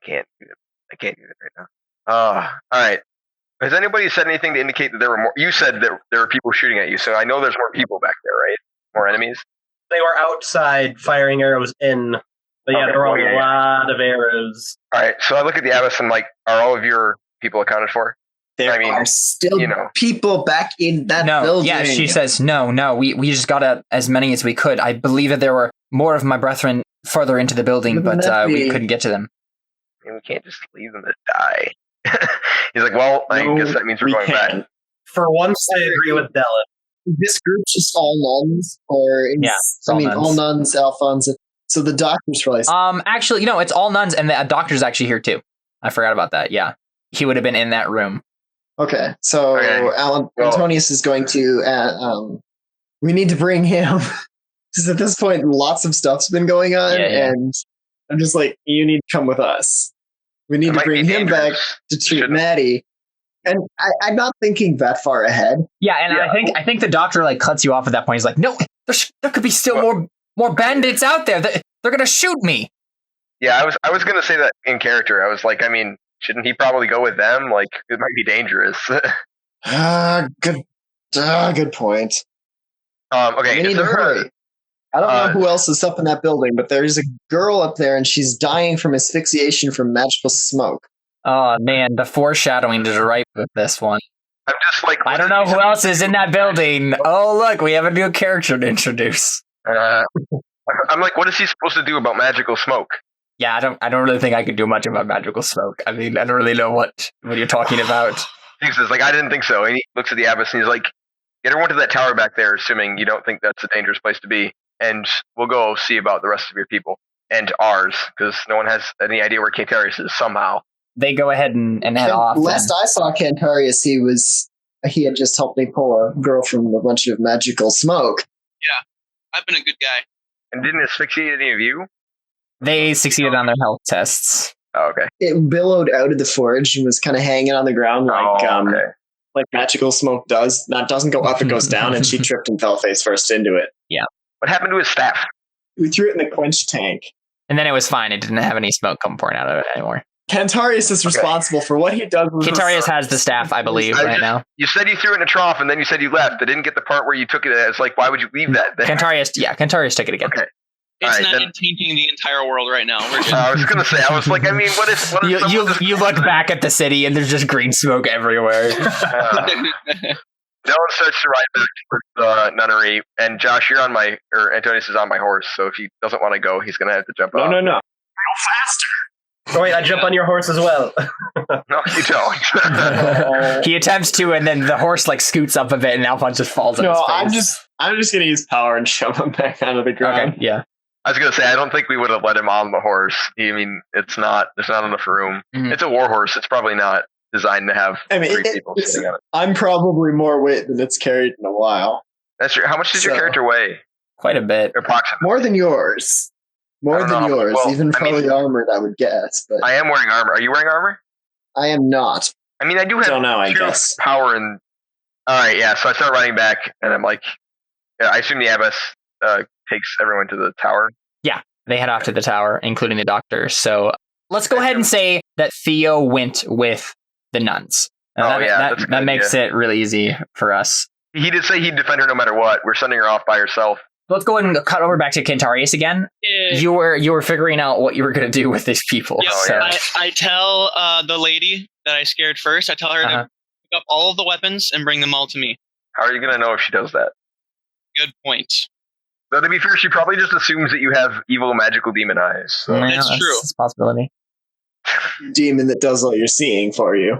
can't do it. I can't do it right now. Alright. Has anybody said anything to indicate that there were more? You said that there were people shooting at you, so I know there's more people back there, right? More enemies? They were outside firing arrows in. But there were a lot of arrows. Alright, so I look at the abbess and like, are all of your people accounted for? There are still people back in that building. Yeah, she says, no, we just got as many as we could. I believe that there were more of my brethren further into the building, but we couldn't get to them. I mean, we can't just leave them to die. He's like, well, I guess that means we're going back. For once, I agree with Dylan. This group's just all nuns, or all nuns, Alphonse. So the doctor's probably... Actually, it's all nuns, and the doctor's actually here too. I forgot about that. Yeah, he would have been in that room. Okay, so Antonius is going to... we need to bring him... Because at this point, lots of stuff's been going on, and I'm just like, you need to come with us. We need to bring him back to treat Maddie. And I'm not thinking that far ahead. Yeah, and I think the doctor like cuts you off at that point. He's like, no, there could be still more bandits out there. They're going to shoot me. Yeah, I was going to say that in character. I was like, I mean, shouldn't he probably go with them? Like, it might be dangerous. Good point. Okay, we need to hurry. I don't know who else is up in that building, but there's a girl up there, and she's dying from asphyxiation from magical smoke. Oh, man, the foreshadowing is right with this one. I'm just like... I don't know who else is in that building. Oh, look, we have a new character to introduce. I'm like, what is he supposed to do about magical smoke? Yeah, I don't really think I could do much about magical smoke. I mean, I don't really know what you're talking about. He says, like, I didn't think so. And he looks at the abbess, and he's like, get everyone to that tower back there, assuming you don't think that's a dangerous place to be. And we'll go see about the rest of your people. And ours, because no one has any idea where Cantarius is somehow. They go ahead and head off. Last I saw Cantarius, he had just helped me pull a girl from a bunch of magical smoke. Yeah, I've been a good guy. And didn't asphyxiate any of you? They succeeded on their health tests. Oh, okay. It billowed out of the forge and was kind of hanging on the ground like magical smoke does. That doesn't go up, it goes down, and she tripped and fell face first into it. Yeah. What happened to his staff? We threw it in the quench tank. And then it was fine. It didn't have any smoke come pouring out of it anymore. Cantarius is responsible for what he does. Cantarius has the staff, I believe, now. You said you threw it in a trough, and then you said you left. I didn't get the part where you took it. It's like, why would you leave that? Cantarius took it again. Okay. It's Alright, not then- tainting the entire world right now. We're good. I was gonna say, I was like, I mean, what if someone just- You look back at the city and there's just green smoke everywhere. No one starts to ride back towards the nunnery, and Josh, Antonius is on my horse, so if he doesn't want to go, he's gonna have to jump off. No. Oh wait, I jump on your horse as well. No, you don't. He attempts to, and then the horse like scoots up a bit, and Alphonse just falls on his No, face. I'm just gonna use power and shove him back onto the ground. Okay, yeah. I was gonna say, I don't think we would have let him on the horse. I mean, there's not enough room. Mhm. It's a war horse. It's probably not designed to have I mean, three people sitting on it. I'm probably more weight than it's carried in a while. That's true. How much does your So- character weigh? Quite a bit. Approximately. More than yours. More I don't than know. yours. Well, Even I mean- fully armored, I would guess. But I am wearing armor. Are you wearing armor? I am not. I mean, I do have Don't know, I two guess. power and. All right, yeah. So I start running back, and I'm like, yeah, I assume the abbess takes everyone to the tower. They head off to the tower, including the doctor. So let's go ahead and say that Theo went with the nuns. Oh, yeah, that's a that good makes it really easy for us. He did say he'd defend her no matter what. We're sending her off by herself. Let's go ahead and cut over back to Kentarius again. Yeah. You were figuring out what you were going to do with these people. Yep. Oh, so. yeah. I tell the lady that I scared first, I tell her Uh-huh. to pick up all of the weapons and bring them all to me. How are you going to know if she does that? Good point. Though to be fair, she probably just assumes that you have evil magical demon eyes. So. Yeah, That's true. That's a possibility. Demon that does all your seeing for you.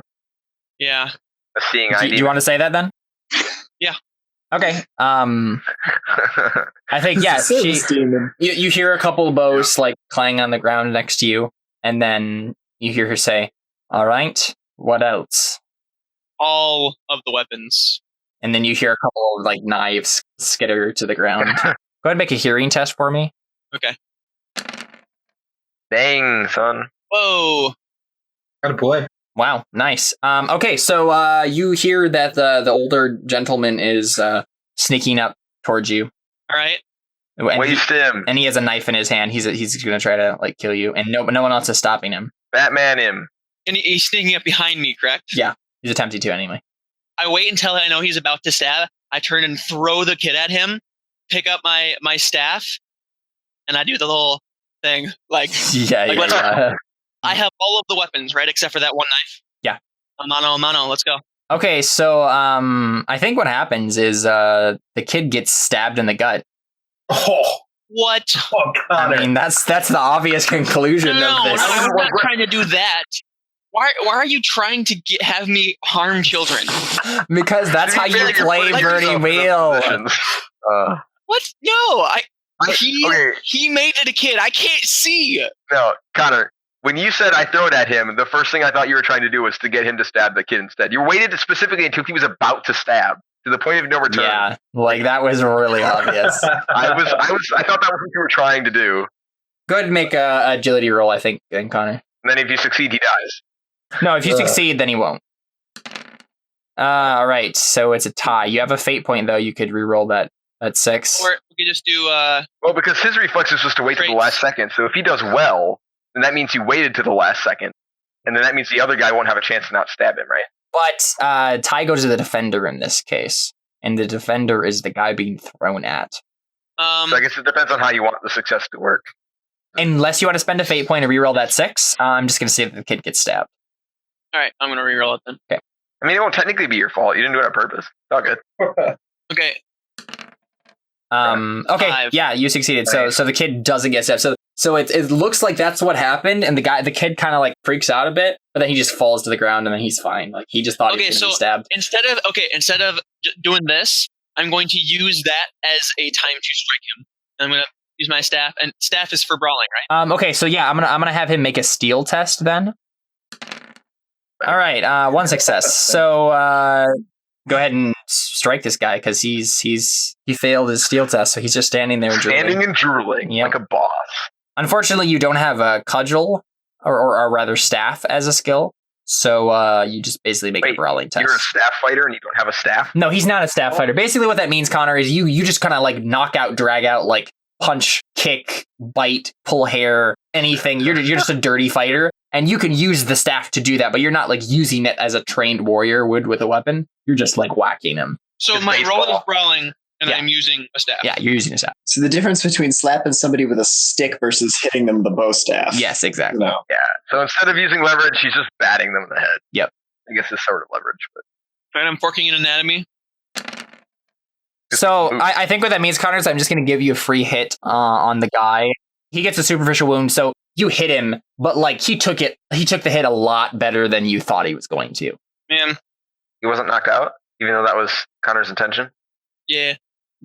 Yeah. A seeing eye Do you demon. want to say that then? Yeah. Okay. I think yeah. Service demon. You hear a couple of bows like clang on the ground next to you, and then you hear her say, "All right, what else?" All of the weapons. And then you hear a couple of like knives skitter to the ground. Go ahead and make a hearing test for me. Okay. Dang, son. Whoa. Got a boy. Wow, nice. Okay, so you hear that the older gentleman is sneaking up towards you. All right. Waste him. And he has a knife in his hand. He's going to try to like kill you, and no one else is stopping him. Batman him. And he's sneaking up behind me, correct? Yeah, he's attempting to anyway. I wait until I know he's about to stab. I turn and throw the kid at him, pick up my staff, and I do the little thing. Like, Yeah, Like, yeah. I have all of the weapons, right? Except for that one knife. Yeah. Mano, let's go. Okay, so I think what happens is the kid gets stabbed in the gut. Oh, What? I mean, that's the obvious conclusion No, of this. I'm not trying to do that. Why are you trying to have me harm children? Because that's how you play Bernie Wheel. What? No, Okay. he made it a kid. I can't see. No, Connor, when you said I throw it at him, the first thing I thought you were trying to do was to get him to stab the kid instead. You waited specifically until he was about to stab, to the point of no return. Yeah, like that was really obvious. I thought that was what you were trying to do. Go ahead and make a agility roll, I think, then, Connor. And then if you succeed, he dies. No, if you succeed, then he won't. All right, so it's a tie. You have a fate point, though. You could re-roll that at 6. Or we could just do. Well, because his reflexes was to wait to the Traits. last second. So if he does well, then that means he waited to the last second. And then that means the other guy won't have a chance to not stab him, right? But tie goes to the defender in this case. And the defender is the guy being thrown at. So I guess it depends on how you want the success to work. Unless you want to spend a fate point to re-roll that 6, I'm just going to say that the kid gets stabbed. All right, I'm gonna reroll it then. I mean, it won't technically be your fault. You didn't do it on purpose. It's all good. Okay. Okay, 5. yeah, you succeeded. So the kid doesn't get stabbed. So it looks like that's what happened, and the kid kind of like freaks out a bit, but then he just falls to the ground, and then he's fine. Like he just thought he was going to be stabbed. Instead of doing this, I'm going to use that as a time to strike him. I'm gonna use my staff, and staff is for brawling, right? Okay, so yeah, I'm gonna have him make a steel test then. All right, 1 success. So go ahead and strike this guy because he failed his steel test, so he's just standing there drooling. Standing and drooling Yep. like a boss. Unfortunately, you don't have a cudgel or rather staff as a skill, so you just basically make a Wait, brawling test. You're a staff fighter and you don't have a staff? No, he's not a staff fighter. Basically, what that means, Connor, is you just kind of like knock out, drag out, like punch, kick, bite, pull hair, anything. You're just a dirty fighter, and you can use the staff to do that, but you're not like using it as a trained warrior would with a weapon. You're just like whacking him. So It's my roll baseball. is brawling, And Yeah. I'm using a staff. Yeah, you're using a staff. So the difference between slapping somebody with a stick versus hitting them with a bow staff. Yes, exactly. No. Yeah. So instead of using leverage, he's just batting them in the head. Yep. I guess it's sort of leverage, but Right, I'm forking in anatomy. So I think what that means, Connor, is I'm just going to give you a free hit on the guy. He gets a superficial wound, so you hit him, but like he took the hit a lot better than you thought he was going to. Man, he wasn't knocked out, even though that was Connor's intention. yeah.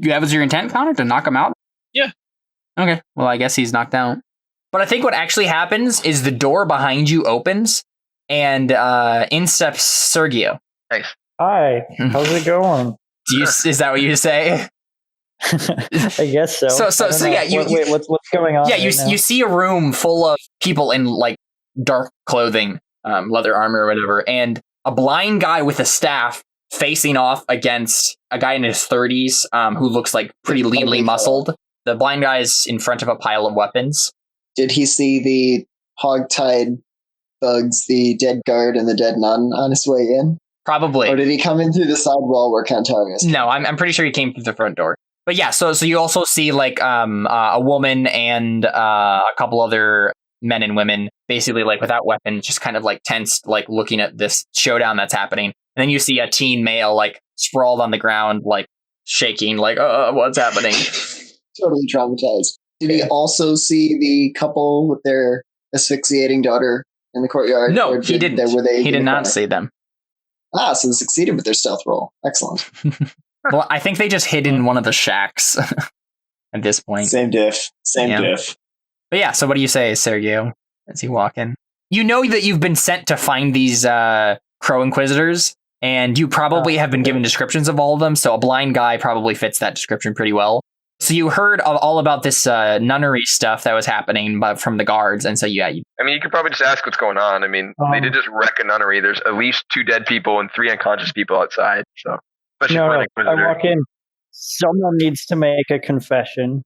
That was your intent, Connor, to knock him out? Yeah. Okay, well, I guess he's knocked out. But I think what actually happens is the door behind you opens, and in steps Sergio. Nice. Hi, how's it going? Is that what you say? I guess so. So yeah, wait, what's going on? Yeah, right now? you see a room full of people in like dark clothing, leather armor or whatever, and a blind guy with a staff facing off against a guy in his 30s who looks like pretty leanly muscled. The blind guy is in front of a pile of weapons. Did he see the hog-tied thugs, the dead guard, and the dead nun on his way in? Probably. Or did he come in through the side wall where Cantarius? No, I'm pretty sure he came through the front door. But yeah, so you also see like a woman and a couple other men and women, basically like without weapons, just kind of like tense, like looking at this showdown that's happening. And then you see a teen male like sprawled on the ground, like shaking, like, what's happening? Totally traumatized. Did he also see the couple with their asphyxiating daughter in the courtyard? No, he didn't. He did not see them. Ah, so they succeeded with their stealth roll. Excellent. Well, I think they just hid in one of the shacks at this point. Same diff. But yeah, so what do you say, Sergio, as you walk in? You know that you've been sent to find these Crow Inquisitors, and you probably have been given descriptions of all of them, so a blind guy probably fits that description pretty well. So you heard all about this nunnery stuff that was happening from the guards, and so yeah. I mean, you could probably just ask what's going on. I mean, they did just wreck a nunnery. There's at least 2 dead people and 3 unconscious people outside. So, especially for an Inquisitor. I walk in. Someone needs to make a confession.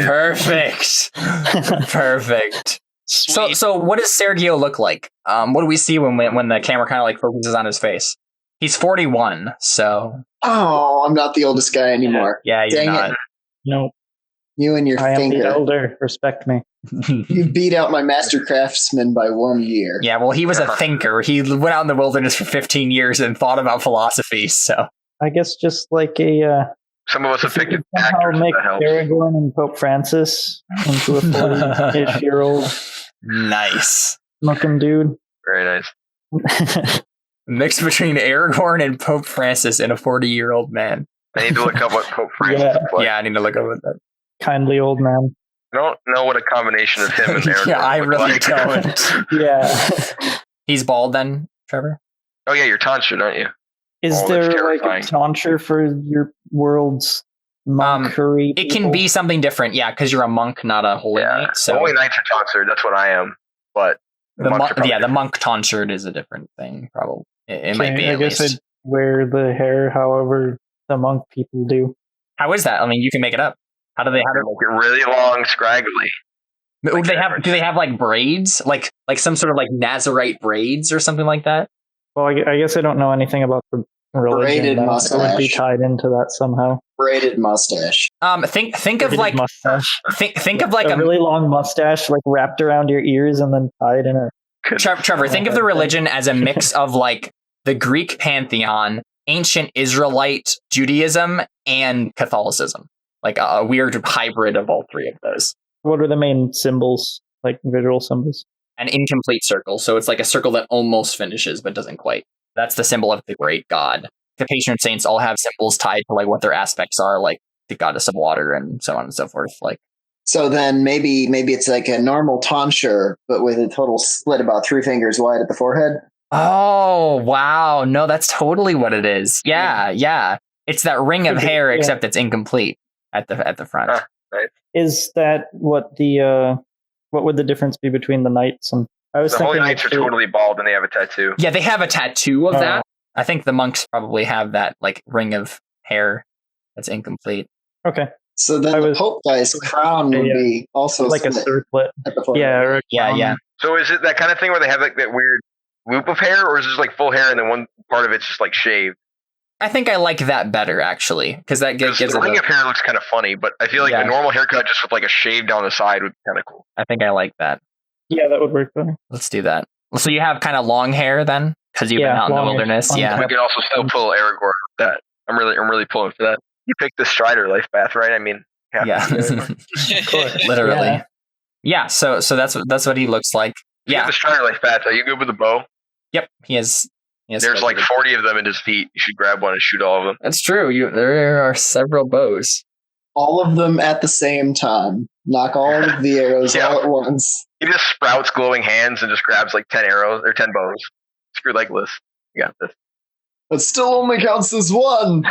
Perfect. Perfect. So what does Sergio look like? What do we see when the camera kind of like focuses on his face? He's 41, so... Oh, I'm not the oldest guy anymore. Yeah, you're Dang not. it. No. You and your I am finger. the elder. Respect me. You beat out my master craftsman by 1 year. Yeah, well, he was a thinker. He went out in the wilderness for 15 years and thought about philosophy, so... I guess just like a... Some of us have picked somehow actors, make that helps. Aragorn and Pope Francis into a 40-ish-year-old Nice. looking dude. Very nice. Mix between Aragorn and Pope Francis and a 40-year-old man. I need to look up what Pope Francis is like. Yeah, I need to look up that. Kindly old man. I don't know what a combination of him and Aragorn Yeah, I look really like. don't. Yeah. He's bald then, Trevor? Oh yeah, you're tonsure, aren't you? Is Oh, there that's like a terrifying. tonsure for your world's monkery? It can be something different, yeah, because you're a monk, not a holy Yeah. knight. So The holy knights are tonsured. That's what I am. But the monks are probably the monk tonsured is a different thing, probably. It might be I at guess least. I'd wear the hair however the monk people do. How is that? I mean, you can make it up. How do they? Make it really long, scraggly. Do they have? Do they have like braids, like some sort of like Nazarite braids or something like that? Well, I guess I don't know anything about the religion. Braided that would be mustache. tied into that somehow. Braided mustache. Think of Braided like mustache. think of like a really long mustache, like wrapped around your ears and then tied in a. Trevor. Think of the religion as a mix of like the Greek pantheon, ancient Israelite Judaism, and Catholicism. Like a weird hybrid of all 3 of those. What are the main symbols, like visual symbols? An incomplete circle. So it's like a circle that almost finishes but doesn't quite. That's the symbol of the great god. The patron saints all have symbols tied to like what their aspects are, like the goddess of water and so on and so forth. Like, So then maybe it's like a normal tonsure, but with a total split about 3 fingers wide at the forehead. oh wow, no, that's totally what it is. Yeah. It's that ring of hair, Yeah. except it's incomplete at the front. Is that what the what would the difference be between the knights and? I was The holy thinking knights are if it- totally bald and they have a tattoo. Yeah, they have a tattoo of Oh. that. I think the monks probably have that like ring of hair that's incomplete. Okay, So then I the was- Pope guy's crown would Yeah. be also like a split circlet. at the forehead. Yeah, or a Yeah, crown. yeah. So is it that kind of thing where they have like that weird loop of hair, or is it just like full hair and then one part of it's just like shaved? I think I like that better, actually, because that gives the ring of hair looks kind of funny, but I feel like a normal haircut just with like a shave down the side would be kind of cool. I think I like that. Yeah, that would work better. Let's do that. So you have kind of long hair then, because you've been out in the wilderness. Yeah, we could also still pull Aragorn with that. I'm really pulling for that. You picked the Strider life path, right? I mean, yeah. Literally. Yeah. So that's what he looks like. You got the Strider life path. Are you good with the bow? Yep. He has There's like 40 of them in his feet. You should grab one and shoot all of them. That's true. There are several bows. All of them at the same time. Knock all of the arrows all at once. He just sprouts glowing hands and just grabs like 10 arrows or 10 bows. Screw Legolas. You got this. But still only counts as one.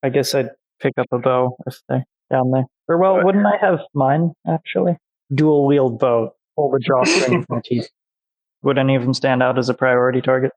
I guess I'd pick up a bow if they're down there. Or wouldn't I have mine, actually? Dual wield bow. Hold the drawstring with my teeth. Would any of them stand out as a priority target?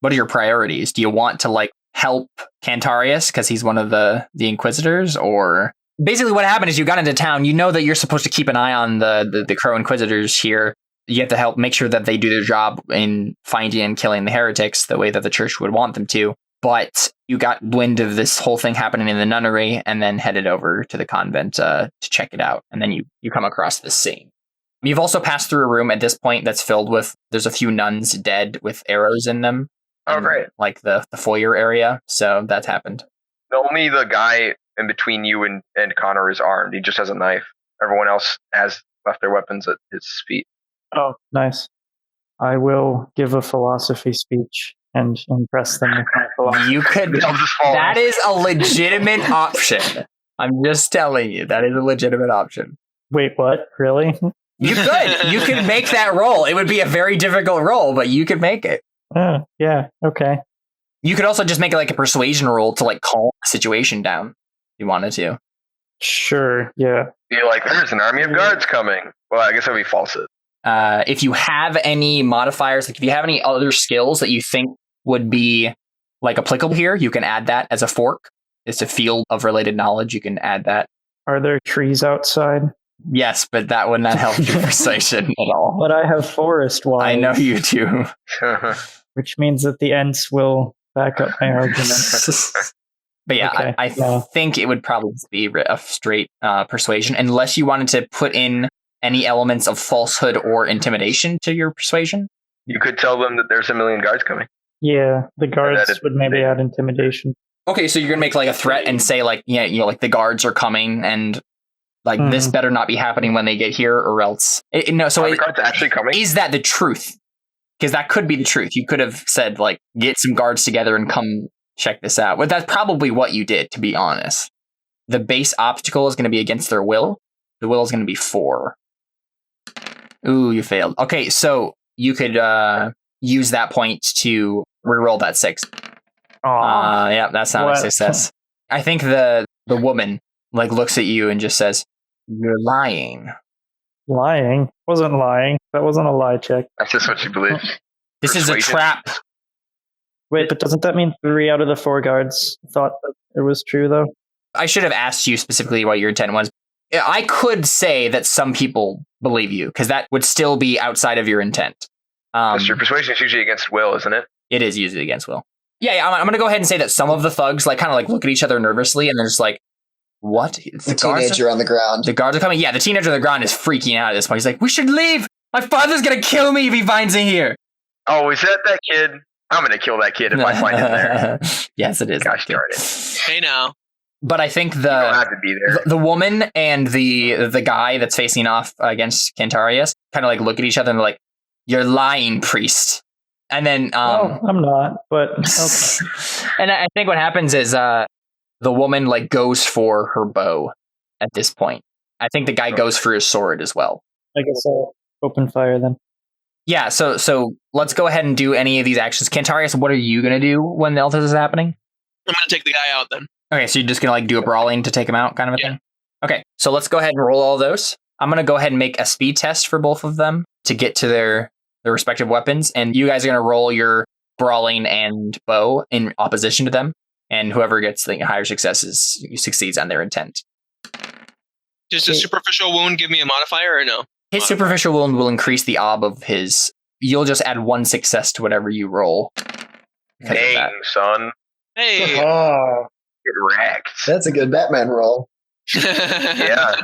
What are your priorities? Do you want to like help Cantarius because he's one of the Inquisitors, or basically what happened is you got into town. You know that you're supposed to keep an eye on the Crow Inquisitors here. You have to help make sure that they do their job in finding and killing the heretics the way that the church would want them to. But you got wind of this whole thing happening in the nunnery and then headed over to the convent to check it out. And then you come across this scene. You've also passed through a room at this point that's filled with, there's a few nuns dead with arrows in them. Oh, great. Like the foyer area. So that's happened. Only the guy in between you and Connor is armed. He just has a knife. Everyone else has left their weapons at his feet. Oh, nice. I will give a philosophy speech and impress them with my philosophy. You could. That is a legitimate option. I'm just telling you, that is a legitimate option. Wait, what? Really? You could. You could make that roll. It would be a very difficult roll, but you could make it. Oh, yeah. Okay. You could also just make it like a persuasion roll to like calm the situation down if you wanted to. Sure. Yeah. Be like, there's an army of guards coming. Well, I guess that would be false. If you have any modifiers, like if you have any other skills that you think would be like applicable here, you can add that as a fork. It's a field of related knowledge. You can add that. Are there trees outside? Yes, but that would not help your persuasion at all. But I have forest wise. I know you do. Which means that the Ents will back up my argument. But yeah, Okay, I think it would probably be a straight persuasion, unless you wanted to put in any elements of falsehood or intimidation to your persuasion. You could tell them that there's a million guards coming. Yeah, the guards would maybe add intimidation. Okay, so you're gonna make like a threat and say like, yeah, you know, like the guards are coming and like this better not be happening when they get here, or else. No, so the guards actually coming? Is that the truth? Because that could be the truth. You could have said like, get some guards together and come check this out. Well, that's probably what you did, to be honest. The base obstacle is going to be against their will. The will is going to be 4. Ooh, you failed. Okay, so you could use that point to reroll that 6. Yeah, that's not a success. I think the woman like looks at you and just says, "You're lying." Lying? Wasn't lying. That wasn't a lie check. That's just what you believe. This is a trap. Wait, but doesn't that mean 3 out of the 4 guards thought that it was true, though? I should have asked you specifically what your intent was. I could say that some people believe you, because that would still be outside of your intent. Your persuasion is usually against will, isn't it? It is usually against will. Yeah, I'm going to go ahead and say that some of the thugs like kind of like look at each other nervously, and they're just like, what? The teenager on the ground. The guards are coming? Yeah, the teenager on the ground is freaking out at this point. He's like, we should leave! My father's going to kill me if he finds me here! Oh, is that kid? I'm going to kill that kid if I find him there. Yes, it is. Gosh darn it. Hey now. But I think You don't have to be there. the woman and the guy that's facing off against Cantarius kind of like look at each other and they're like, you're lying, priest. And then I'm not, but okay. And I think what happens is the woman like goes for her bow at this point. I think the guy goes for his sword as well. I guess I'll open fire then. Yeah, so let's go ahead and do any of these actions. Cantarius, what are you going to do when all this is happening? I'm going to take the guy out then. Okay, so you're just going to like do a brawling to take him out kind of a thing? Okay, so let's go ahead and roll all those. I'm going to go ahead and make a speed test for both of them to get to their respective weapons. And you guys are going to roll your brawling and bow in opposition to them. And whoever gets the higher successes succeeds on their intent. Does a superficial wound give me a modifier or no? His superficial wound will increase the ob of his. You'll just add 1 success to whatever you roll. because of Dang, that. son. Hey. Oh, Get wrecked. that's a good Batman roll. Yeah.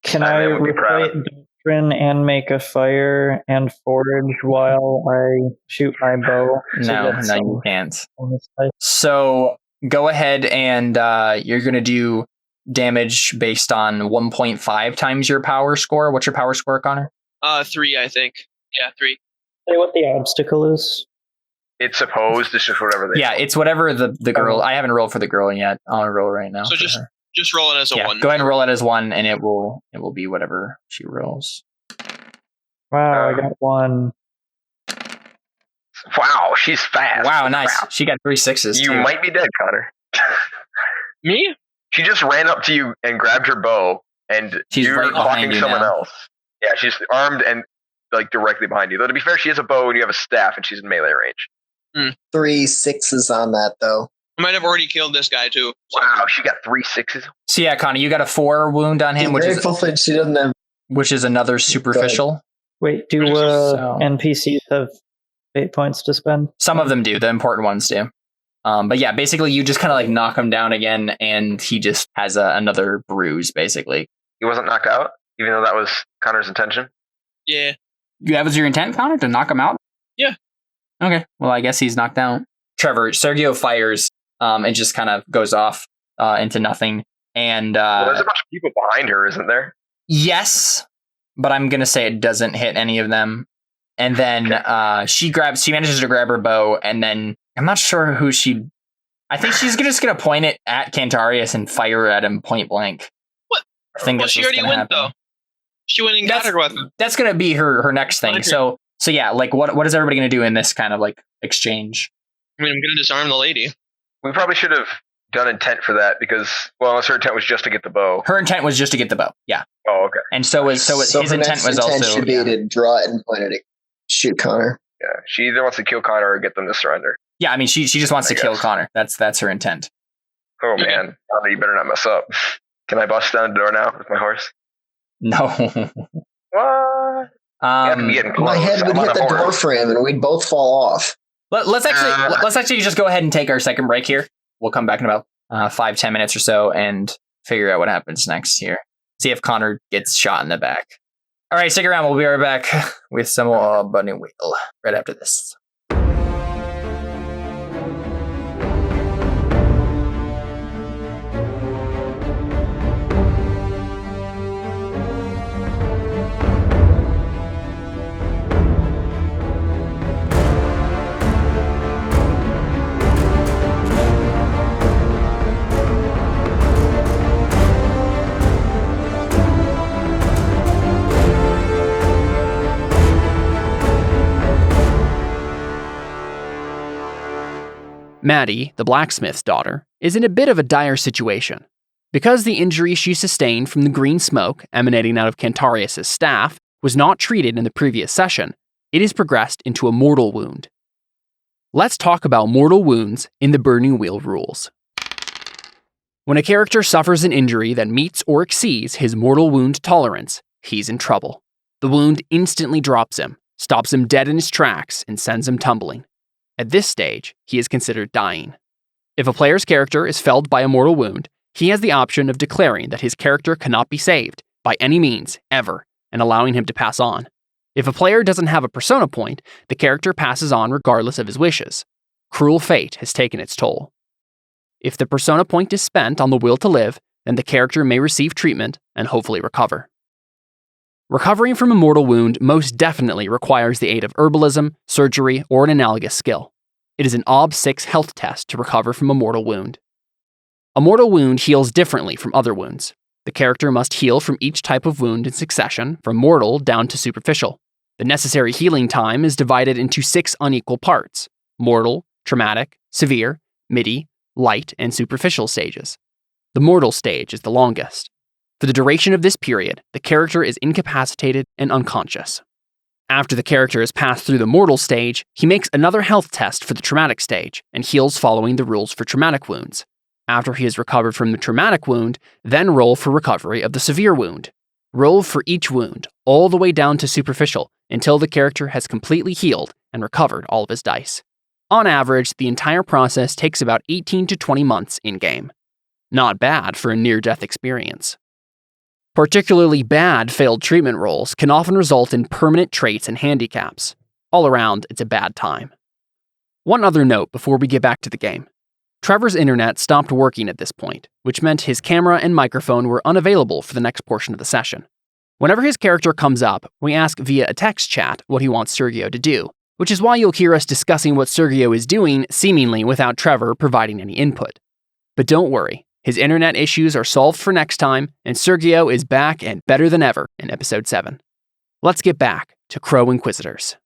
Can I Batman would be proud. recite doctrine and make a fire and forage while I shoot my bow? to No, get no, you some can't. bonus dice? So go ahead and you're going to do damage based on 1.5 times your power score. What's your power score, Connor? 3, I think. Yeah, 3. Say what the obstacle is. It's supposed. It's just whatever they. Yeah, it's whatever the girl. I haven't rolled for the girl yet. I'll roll right now. So for her. just roll it as a 1. Go ahead and roll it as 1, and it will be whatever she rolls. Wow, I got 1. Wow, she's fast. Wow, nice. Crap. She got 3 6s. You too. might be dead, Connor. Me? She just ran up to you and grabbed her bow, and She's you're right behind clocking you someone now. else. Yeah, she's armed and like directly behind you. Though to be fair, she has a bow and you have a staff, and she's in melee range. 3 6s on that, though. I might have already killed this guy, too. So. Wow, she got 3 6s. So yeah, Connor, you got a 4 wound on him, I'm grateful that she doesn't have. which is another superficial. Wait, do So- NPCs have fate points to spend? Some of them do. The important ones do. But yeah, basically you just kind of like knock him down again, and he just has another bruise, basically. He wasn't knocked out, even though that was Connor's intention. Yeah. That was your intent, Connor, to knock him out? Yeah. Okay. Well, I guess he's knocked out. Trevor, Sergio fires and just kind of goes off into nothing. And Well, there's a bunch of people behind her, isn't there? yes, but I'm going to say it doesn't hit any of them. And then she manages to grab her bow, and then I'm not sure who I think she's just going to point it at Cantarius and fire at him point blank. What? I think Well, that's she what's already gonna went, happen. though. She went and got her weapon. That's going to be her next thing. Okay. So yeah, like what is everybody going to do in this kind of like exchange? I mean, I'm going to disarm the lady. We probably should have done intent for that because, well, unless her intent was just to get the bow. Her intent was just to get the bow. Yeah. Oh, okay. And so his her intent next was intent also should be to draw it and point it at shoot Connor. Yeah, she either wants to kill Connor or get them to surrender. yeah, I mean she just wants I to kill guess. Connor. That's her intent. Oh man, Connor, you better not mess up. Can I bust down the door now with my horse? No. What? You have to be getting close. My head would I'm on hit a the horse. door frame and we'd both fall off. Let's actually just go ahead and take our second break here. We'll come back in about 5-10 minutes or so and figure out what happens next here. See if Connor gets shot in the back. All right, stick around. We'll be right back with some more Bunny Wheel right after this. Maddie, the blacksmith's daughter, is in a bit of a dire situation. Because the injury she sustained from the green smoke emanating out of Cantarius' staff was not treated in the previous session, it has progressed into a mortal wound. Let's talk about mortal wounds in the Burning Wheel rules. When a character suffers an injury that meets or exceeds his mortal wound tolerance, he's in trouble. The wound instantly drops him, stops him dead in his tracks, and sends him tumbling. At this stage, he is considered dying. If a player's character is felled by a mortal wound, he has the option of declaring that his character cannot be saved, by any means, ever, and allowing him to pass on. If a player doesn't have a persona point, the character passes on regardless of his wishes. Cruel fate has taken its toll. If the persona point is spent on the will to live, then the character may receive treatment and hopefully recover. Recovering from a mortal wound most definitely requires the aid of herbalism, surgery, or an analogous skill. It is an OB 6 health test to recover from a mortal wound. A mortal wound heals differently from other wounds. The character must heal from each type of wound in succession, from mortal down to superficial. The necessary healing time is divided into 6 unequal parts: mortal, traumatic, severe, midi, light, and superficial stages. The mortal stage is the longest. For the duration of this period, the character is incapacitated and unconscious. After the character has passed through the mortal stage, he makes another health test for the traumatic stage and heals following the rules for traumatic wounds. After he has recovered from the traumatic wound, then roll for recovery of the severe wound. Roll for each wound, all the way down to superficial, until the character has completely healed and recovered all of his dice. On average, the entire process takes about 18 to 20 months in-game. Not bad for a near-death experience. Particularly bad failed treatment rolls can often result in permanent traits and handicaps. All around, it's a bad time. One other note before we get back to the game. Trevor's internet stopped working at this point, which meant his camera and microphone were unavailable for the next portion of the session. Whenever his character comes up, we ask via a text chat what he wants Sergio to do, which is why you'll hear us discussing what Sergio is doing seemingly without Trevor providing any input. But don't worry, his internet issues are solved for next time, and Sergio is back and better than ever in Episode 7. Let's get back to Crow Inquisitors.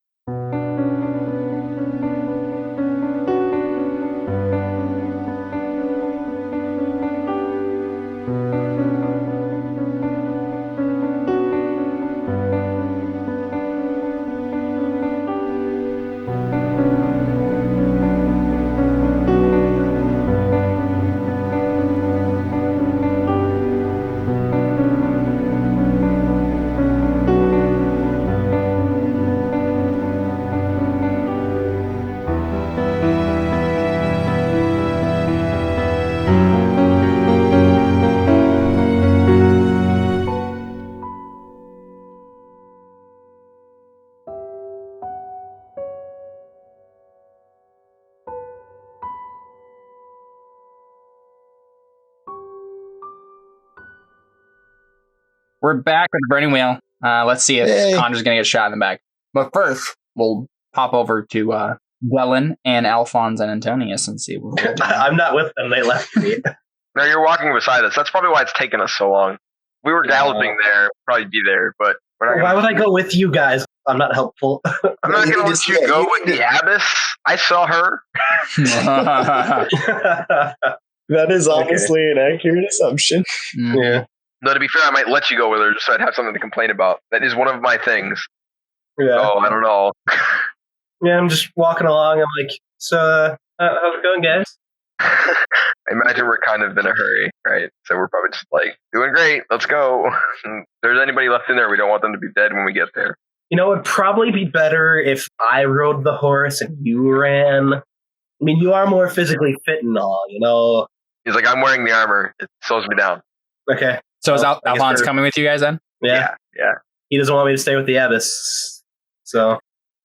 We're back with the Burning Wheel. Let's see if Connor's going to get shot in the back. But first, we'll pop over to Wellen and Alphonse and Antonius and see what we're doing. I'm not with them. They left me. No, you're walking beside us. That's probably why it's taken us so long. We were galloping there, probably be there, but we're not. Why would I go with you guys? I'm not helpful. I'm not going to let you go with the abbess. I saw her. That is honestly an accurate assumption. Yeah. No, to be fair, I might let you go with her just so I'd have something to complain about. That is one of my things. Yeah. Oh, I don't know. Yeah, I'm just walking along. I'm like, so, how's it going, guys? I imagine we're kind of in a hurry, right? So we're probably just like, doing great, let's go. If there's anybody left in there, we don't want them to be dead when we get there. You know, it'd probably be better if I rode the horse and you ran. I mean, you are more physically fit and all, you know? He's like, I'm wearing the armor. It slows me down. Okay. So is I guess Alphonse coming with you guys then? Yeah. Yeah. He doesn't want me to stay with the abbess. So.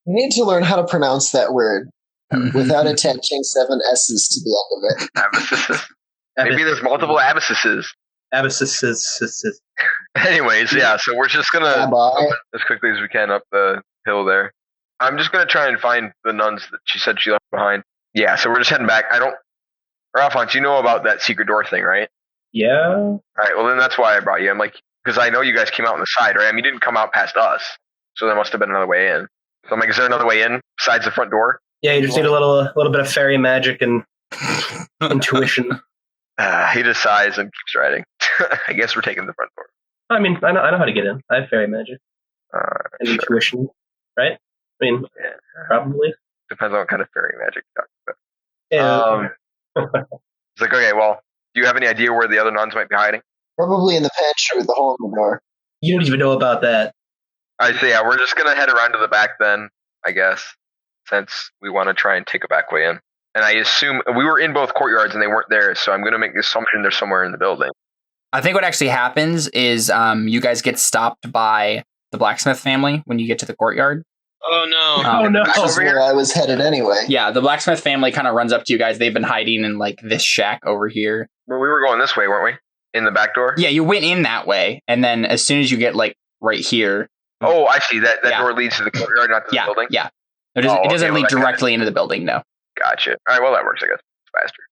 You need to learn how to pronounce that word without attaching 7 S's to the end of it. Abbesses. Maybe there's multiple abbesses. Abbesses. Anyways, yeah, so we're just going to, as quickly as we can, up the hill there. I'm just going to try and find the nuns that she said she left behind. Yeah, so we're just heading back. Alphonse, you know about that secret door thing, right? Yeah. All right, well, then that's why I brought you. I'm like, because I know you guys came out on the side, right? I mean, you didn't come out past us, so there must have been another way in. So I'm like, is there another way in besides the front door? Yeah, you just need a little bit of fairy magic and intuition. He just sighs and keeps riding. I guess we're taking the front door. I mean, I know how to get in. I have fairy magic and sure. intuition, right? I mean, probably. Depends on what kind of fairy magic you're Yeah. talking about. It's like, okay, well, do you have any idea where the other nuns might be hiding? Probably in the pantry with the hole in the door. You don't even know about that. I see. Yeah, we're just gonna head around to the back then, I guess, since we want to try and take a back way in. And I assume we were in both courtyards and they weren't there, so I'm gonna make the assumption they're somewhere in the building. I think what actually happens is you guys get stopped by the blacksmith family when you get to the courtyard. Oh no! Oh no! That's where I was headed anyway. Yeah, the blacksmith family kind of runs up to you guys. They've been hiding in like this shack over here. But we were going this way, weren't we? In the back door? Yeah, you went in that way, and then as soon as you get like right here. Oh, I see. That door leads to the courtyard, not to the building? Yeah. It doesn't lead directly into the building, no. Gotcha. All right, well, that works, I guess. It's faster.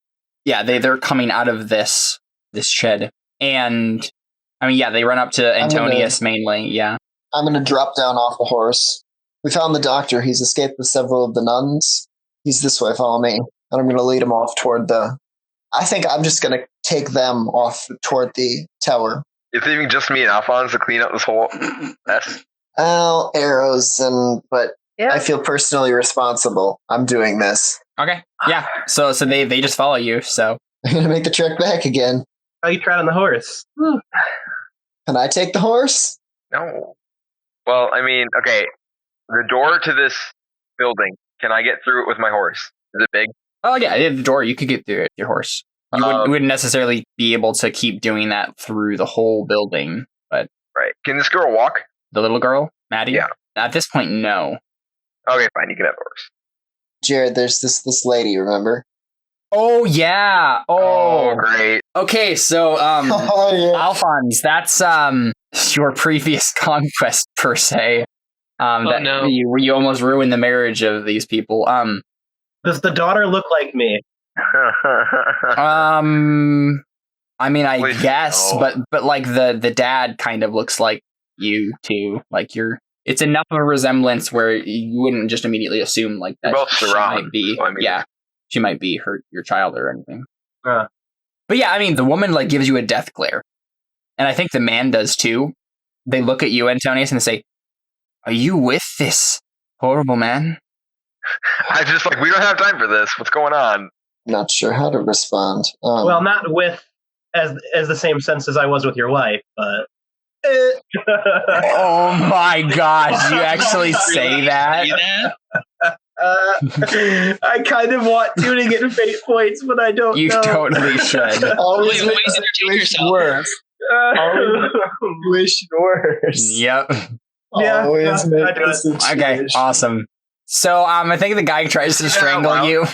Yeah, they're coming out of this shed. And, I mean, yeah, they run up to Antonius mainly, yeah. I'm going to drop down off the horse. We found the doctor. He's escaped with several of the nuns. He's this way, follow me. And I'm going to lead him off toward I think I'm just going to take them off toward the tower. You're leaving just me and Alphonse to clean up this whole mess? Well, arrows, but I feel personally responsible. I'm doing this. Okay, yeah. So they just follow you, so. I'm going to make the trek back again. How you trying on the horse? Can I take the horse? No. Well, I mean, okay. The door to this building, can I get through it with my horse? Is it big? Oh yeah, the door. You could get through it. Your horse. You wouldn't necessarily be able to keep doing that through the whole building, but Right. Can this girl walk? the little girl, Maddie. Yeah. At this point, no. Okay, fine. You can have the horse. Jared, there's this lady, remember? Oh yeah. Oh, great. Okay, so Oh, yeah. Alphonse, that's your previous conquest per se. That no. you almost ruined the marriage of these people. Does the daughter look like me? I mean, I Please guess, no. but like the dad kind of looks like you too. Like it's enough of a resemblance where you wouldn't just immediately assume like that You're both she surrounded, might be. so I mean- Yeah, she might be your child or anything. Uh. But yeah, I mean, the woman like gives you a death glare, and I think the man does too. They look at you, Antonius, and they say, "Are you with this horrible man?" I just like, we don't have time for this. What's going on? Not sure how to respond. Well, not with as the same sense as I was with your wife, but. Oh my gosh, you actually say that? I kind of want to get fate points, but I don't You know. totally should. always Wait, make wait, the entertain situation yourself. worse. Always wish worse. Yep. Yeah, Always I make do the it. situation. Okay, awesome. So I think the guy tries to Yeah, strangle wow. you.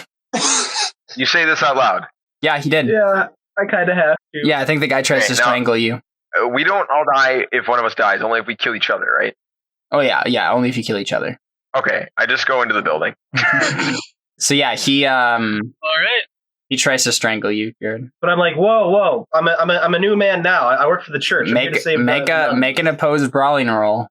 You say this out loud. Yeah, he did. Yeah, I kind of have to. Yeah, I think the guy tries Okay, to now- strangle you. We don't all die if one of us dies, only if we kill each other, right? Oh yeah, only if you kill each other. Okay, I just go into the building. So yeah, he All right. he tries to strangle you, Jared. But I'm like, whoa! I'm a new man now. I work for the church. I'm here to save Make an opposed brawling roll.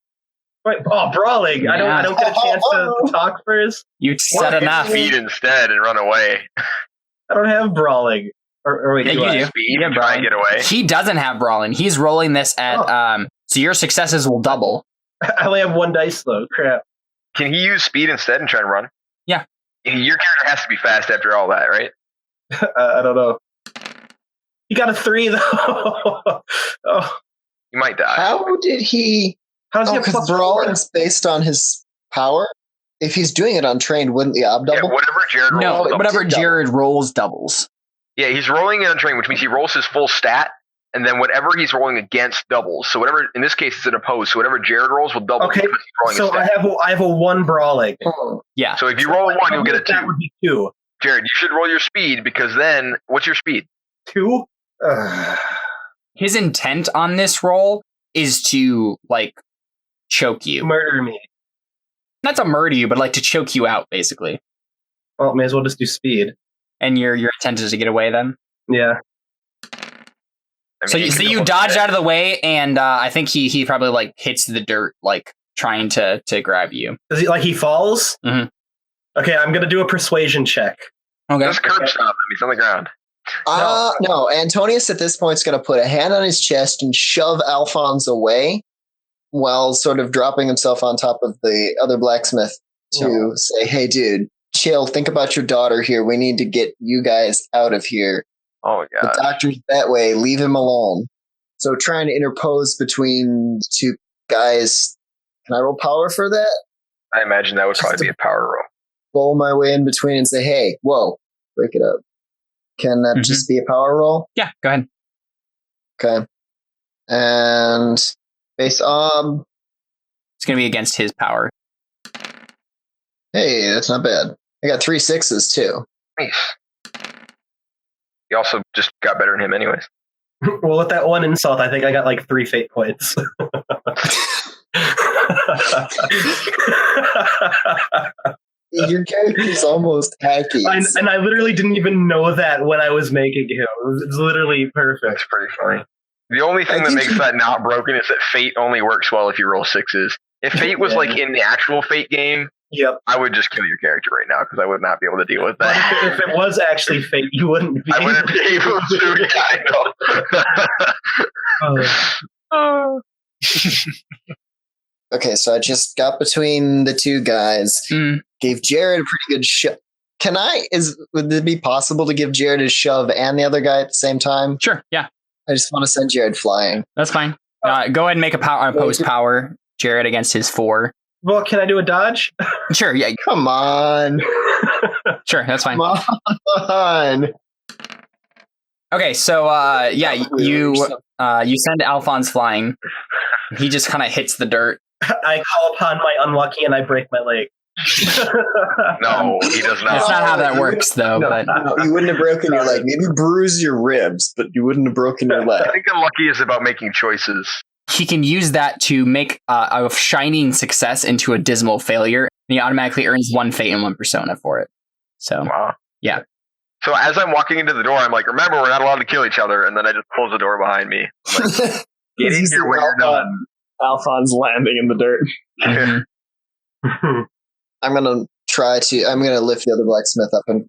Wait, brawling! I Yeah. don't get a chance to talk first. You said Or enough. Speed instead and run away. I don't have brawling. Or wait, Yeah, do you I? do. Speed You get and try and get away. He doesn't have brawling. He's rolling this at so your successes will double. I only have one dice though. Crap. Can he use speed instead and try and run? Yeah. Your character has to be fast after all that, right? I don't know. He got a 3 though. Oh, You might die. How did he? how does he Oh, have because plus 4? brawling's based on his power. If he's doing it untrained, wouldn't the ob Yeah, double? whatever Jared rolls. No, doubles. whatever double. Jared rolls doubles. Yeah, he's rolling it untrained, which means he rolls his full stat, and then whatever he's rolling against doubles. So whatever, in this case, it's an opposed. So whatever Jared rolls will double Okay, because he's rolling So a I stat. have a 1 brawling. Oh. Yeah. So if you roll a 1, you'll get a 2. That would be 2. Jared, you should roll your speed because then, what's your speed? 2. Ugh. His intent on this roll is to like choke you. Murder me. Not to murder you, but like to choke you out, basically. Well, may as well just do speed. And your intent is to get away then. Yeah. I So mean, you, can you double dodge stat. out of the way, and I think he probably like hits the dirt, like trying to grab you. Does he he falls? Mhm. Okay, I'm gonna do a persuasion check. Okay. Just curb stop him. He's on the ground. No, Antonius at this point is going to put a hand on his chest and shove Alphonse away while sort of dropping himself on top of the other blacksmith to say, hey, dude, chill. Think about your daughter here. We need to get you guys out of here. Oh my The god. doctor's that way. Leave him alone. So trying to interpose between the two guys. Can I roll power for that? I imagine that would probably be a power roll. Bowl my way in between and say, hey, whoa, break it up. Can that just be a power roll? Yeah, go ahead. Okay. And based on, It's going to be against his power. hey, that's not bad. I got 3 6s too. Nice. He also just got better than him anyways. Well, with that one insult, I think I got like 3 fate points. Your character's almost hacky. And I literally didn't even know that when I was making him. It's literally perfect. That's pretty funny. The only thing that makes that not broken is that fate only works well if you roll 6s. If fate was like in the actual fate game, Yep. I would just kill your character right now because I would not be able to deal with But that. if it was actually fate, you wouldn't be. I wouldn't be able to. Yeah, I know. Okay, so I just got between the two guys, Mm. gave Jared a pretty good shove. Would it be possible to give Jared a shove and the other guy at the same time? Sure, yeah, I just want to send Jared flying. that's fine. Go ahead and make a opposed power, Jared, against his 4. Well, can I do a dodge? Sure, yeah. Come on. Sure, that's fine. Come on. Okay, so you send Alphonse flying. He just kind of hits the dirt. I call upon my unlucky and I break my leg. No, he does not. That's not how that works, though. No, But no, you wouldn't have broken your leg. Maybe bruise your ribs, but you wouldn't have broken your I leg. think unlucky is about making choices. he can use that to make a shining success into a dismal failure, and he automatically earns 1 fate and 1 persona for it. So, Wow. Yeah. So as I'm walking into the door, I'm like, remember, we're not allowed to kill each other. And then I just close the door behind me. I'm like, get in here when you're done. Alphonse landing in the dirt. I'm gonna lift the other blacksmith up and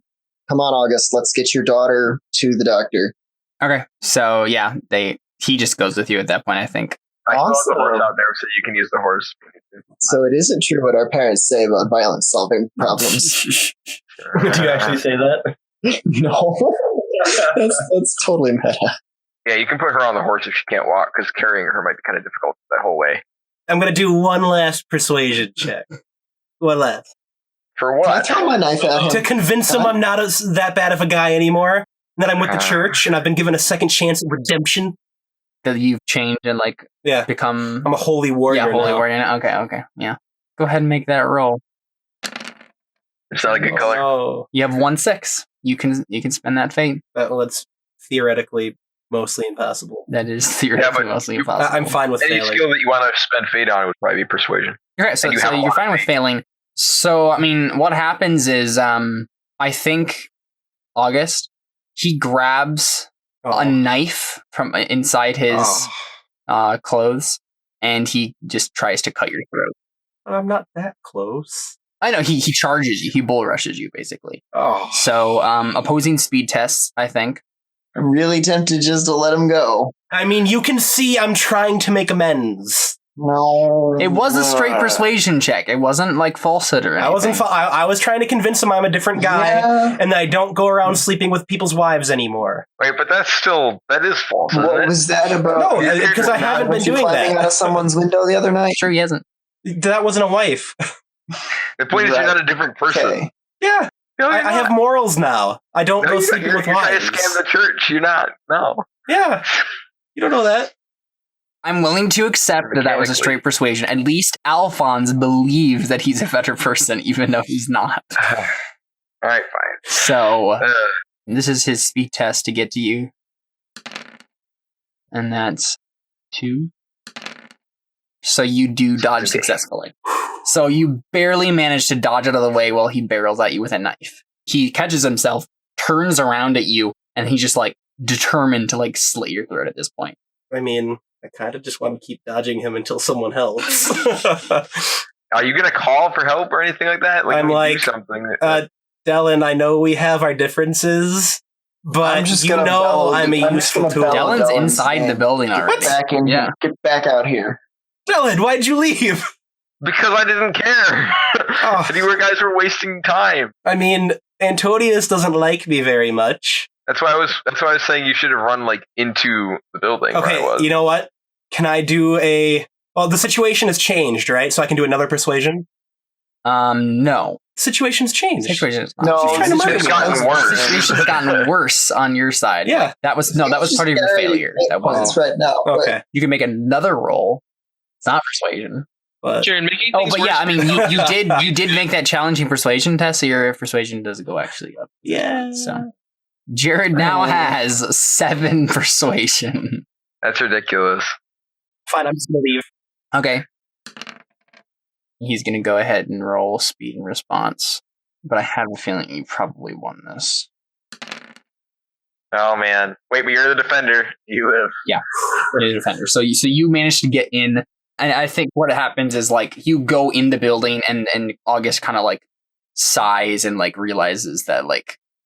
come on, August, let's get your daughter to the doctor. Okay. So, yeah, he just goes with you at that point, I think. I still have the Awesome. horse out there, so you can use the horse. So it isn't true what our parents say about violence solving problems. Do you actually say that? No. that's totally meta. Yeah, you can put her on the horse if she can't walk, because carrying her might be kind of difficult that whole way. I'm going to do one last persuasion check. One last. For Can I what? throw my knife at him? To convince him I'm not that bad of a guy anymore, and that I'm with the church, and I've been given a second chance at redemption. That you've changed and, become... I'm a holy warrior Yeah, holy now. warrior. Okay. Yeah. Go ahead and make that roll. It's not a good color. Oh, You have 1/6. You can spend that fate. it's theoretically mostly impossible. That is theoretically but mostly impossible. I'm fine with Any failing. skill that you want to spend fate on would probably be persuasion. Okay, so And you have a you're lot fine of with fate. failing. So, I mean, what happens is, I think August, he grabs a knife from inside his clothes, and he just tries to cut your throat. I'm not that close. I know, he charges you. He bull rushes you, basically. Oh, So, opposing speed tests, I think. I'm really tempted just to let him go. I mean, you can see I'm trying to make amends. No. It was a straight persuasion check. It wasn't like falsehood or anything. I was trying to convince him I'm a different guy, Yeah. and that I don't go around sleeping with people's wives anymore. Wait, but that is false, isn't What it? was that about? No, because I haven't been Weren't you doing climbing that. out of someone's window the other night? Sure, he hasn't. That wasn't a wife. The point is you're not a different person. Okay. Yeah, No, I have morals now. I don't go sleeping with you're trying wives. to scam the church. You're not. No. Yeah, you don't know that. I'm willing to accept that was a straight persuasion. At least Alphonse believes that he's a better person, even though he's not. All right, fine. So, this is his speed test to get to you. And that's 2. So you do dodge successfully. So you barely manage to dodge out of the way while he barrels at you with a knife. He catches himself, turns around at you, and he's just determined to slit your throat at this point. I mean, I kind of just want to keep dodging him until someone helps. Are you gonna call for help or anything like that? I'm we like, do something. Dylan, I know we have our differences, but I'm just you gonna know bellow- I'm a I'm just useful gonna tool. bellow. Dylan's Dylan's inside the saying, building already. Back in. Yeah. Get back out here. Dylan, why'd you leave? Because I didn't care. Oh. And you guys were wasting time. I mean, Antonius doesn't like me very much. That's why I was saying you should have run into the building. where I Okay, was. you know what? Can I do well, the situation has changed, right? So I can do another persuasion? No. The situation's changed. Situation is No, She's trying to murder it's me. gotten worse. Situation's gotten worse on your side. Yeah. That was part of your failure. That was Points right now. but Okay. You can make another roll. It's not persuasion. But Jared, making Oh, things but worse. yeah, I mean, you did make that challenging persuasion test, so your persuasion does go actually up. yeah. So Jared now has 7 persuasion. That's ridiculous. Fine, I'm just gonna leave. Okay. He's gonna go ahead and roll speed and response, but I have a feeling you probably won this. Oh man. Wait, but you're the defender. You have. You're the defender. So you managed to get in, and I think what happens is you go in the building, and August kind of sighs and realizes that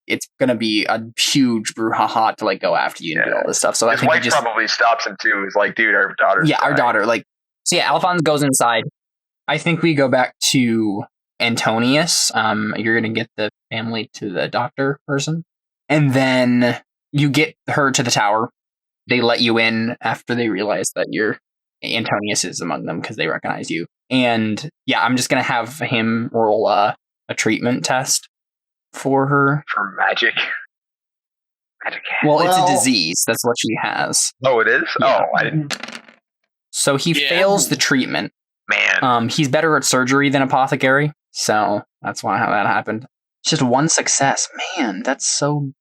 it's gonna be a huge brouhaha to go after you and do all this stuff. So I His think he wife just probably stops him too. He's like, dude, our daughter's our dying. daughter. So yeah, Alphonse goes inside. I think we go back to Antonius. You're gonna get the family to the doctor person, and then you get her to the tower. They let you in after they realize that Antonius is among them because they recognize you. And yeah, I'm just gonna have him roll a treatment test. for her. For magic. Magic. Well, it's a disease. That's what she has. Oh, it is? Yeah. Oh, I didn't. So he fails the treatment. Man. He's better at surgery than apothecary, so that's why how that happened. It's just one success. Man, that's so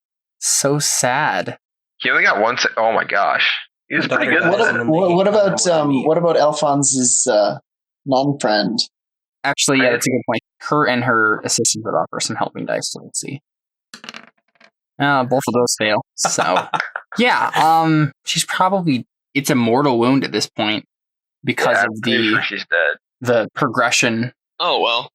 sad. He only got one. Oh my gosh. He was pretty good. What about Alphonse's non-friend? Actually, yeah, that's a good point. Her and her assistant would offer some helping dice, so let's see. Both of those fail. So, yeah, she's probably, it's a mortal wound at this point because of she's dead. The progression. Oh, well.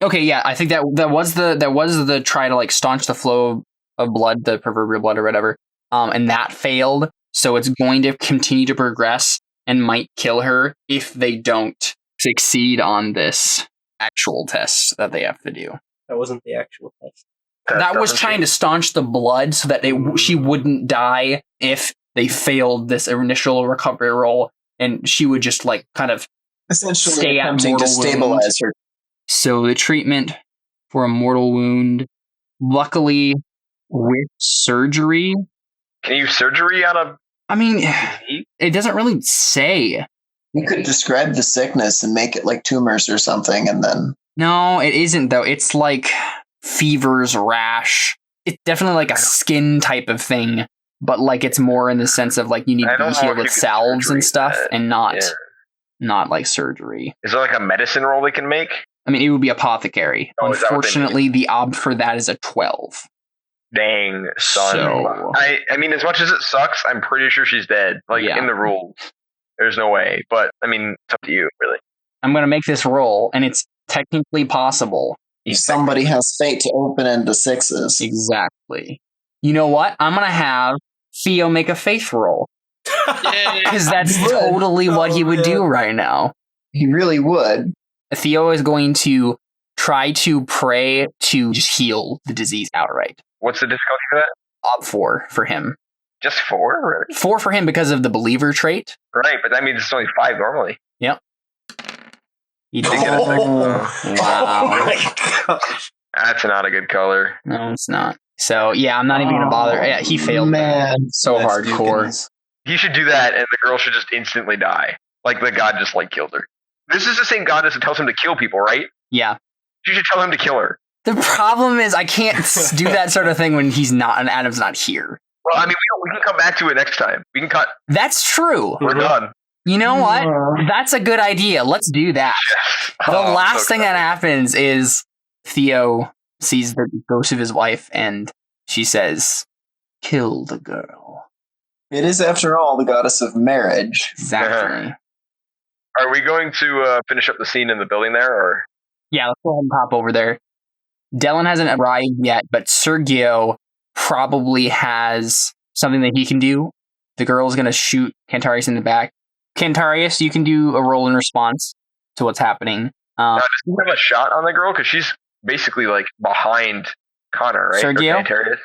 Okay, yeah, I think that was the try to like staunch the flow of blood, the proverbial blood or whatever, and that failed. So it's going to continue to progress and might kill her if they don't succeed on this actual test that they have to do. That wasn't the actual test. That was trying to staunch the blood so that she wouldn't die if they failed this initial recovery roll, and she would just like kind of essentially stay at attempting to stabilize her. So the treatment for a mortal wound, luckily with surgery. Can you surgery on a? I mean, it doesn't really say. You could describe the sickness and make it like tumors or something, and then. No, it isn't though. It's like fevers, rash. It's definitely like a skin type of thing, but like it's more in the sense of like you need to be healed with salves and stuff, and not like surgery. Is there like a medicine roll they can make? I mean, it would be apothecary. Oh, unfortunately, the ob for that is a 12. Dang, son. So, I mean, as much as it sucks, I'm pretty sure she's dead. Like, in the rules. There's no way. But, I mean, it's up to you, really. I'm going to make this roll, and it's technically possible. If somebody has fate to open into sixes. Exactly. You know what? I'm going to have Theo make a faith roll. Because that's totally what he would do right now. He really would. Theo is going to try to pray to just heal the disease outright. What's the difficulty for that? Ob 4 for him. Just 4? 4 for him because of the believer trait. Right, but that means it's only 5 normally. Yep. He did Wow. Oh my gosh. That's not a good color. No, it's not. So, yeah, I'm not even going to bother. Yeah, he failed. Man. So hardcore. He should do that, and the girl should just instantly die. Like the god just like killed her. This is the same goddess that tells him to kill people, right? Yeah. You should tell him to kill her. The problem is I can't do that sort of thing when he's not, and Adam's not here. Well, I mean, we can come back to it next time. We can cut. That's true. We're done. You know what? That's a good idea. Let's do that. The last thing that happens is Theo sees the ghost of his wife, and she says, "Kill the girl." It is, after all, the goddess of marriage. Exactly. Are we going to finish up the scene in the building there, or? Yeah, let's go ahead and pop over there. Dylan hasn't arrived yet, but Sergio probably has something that he can do. The girl's going to shoot Cantarius in the back. Cantarius, you can do a roll in response to what's happening. Does he have a shot on the girl? Because she's basically like behind Connor, right? Sergio?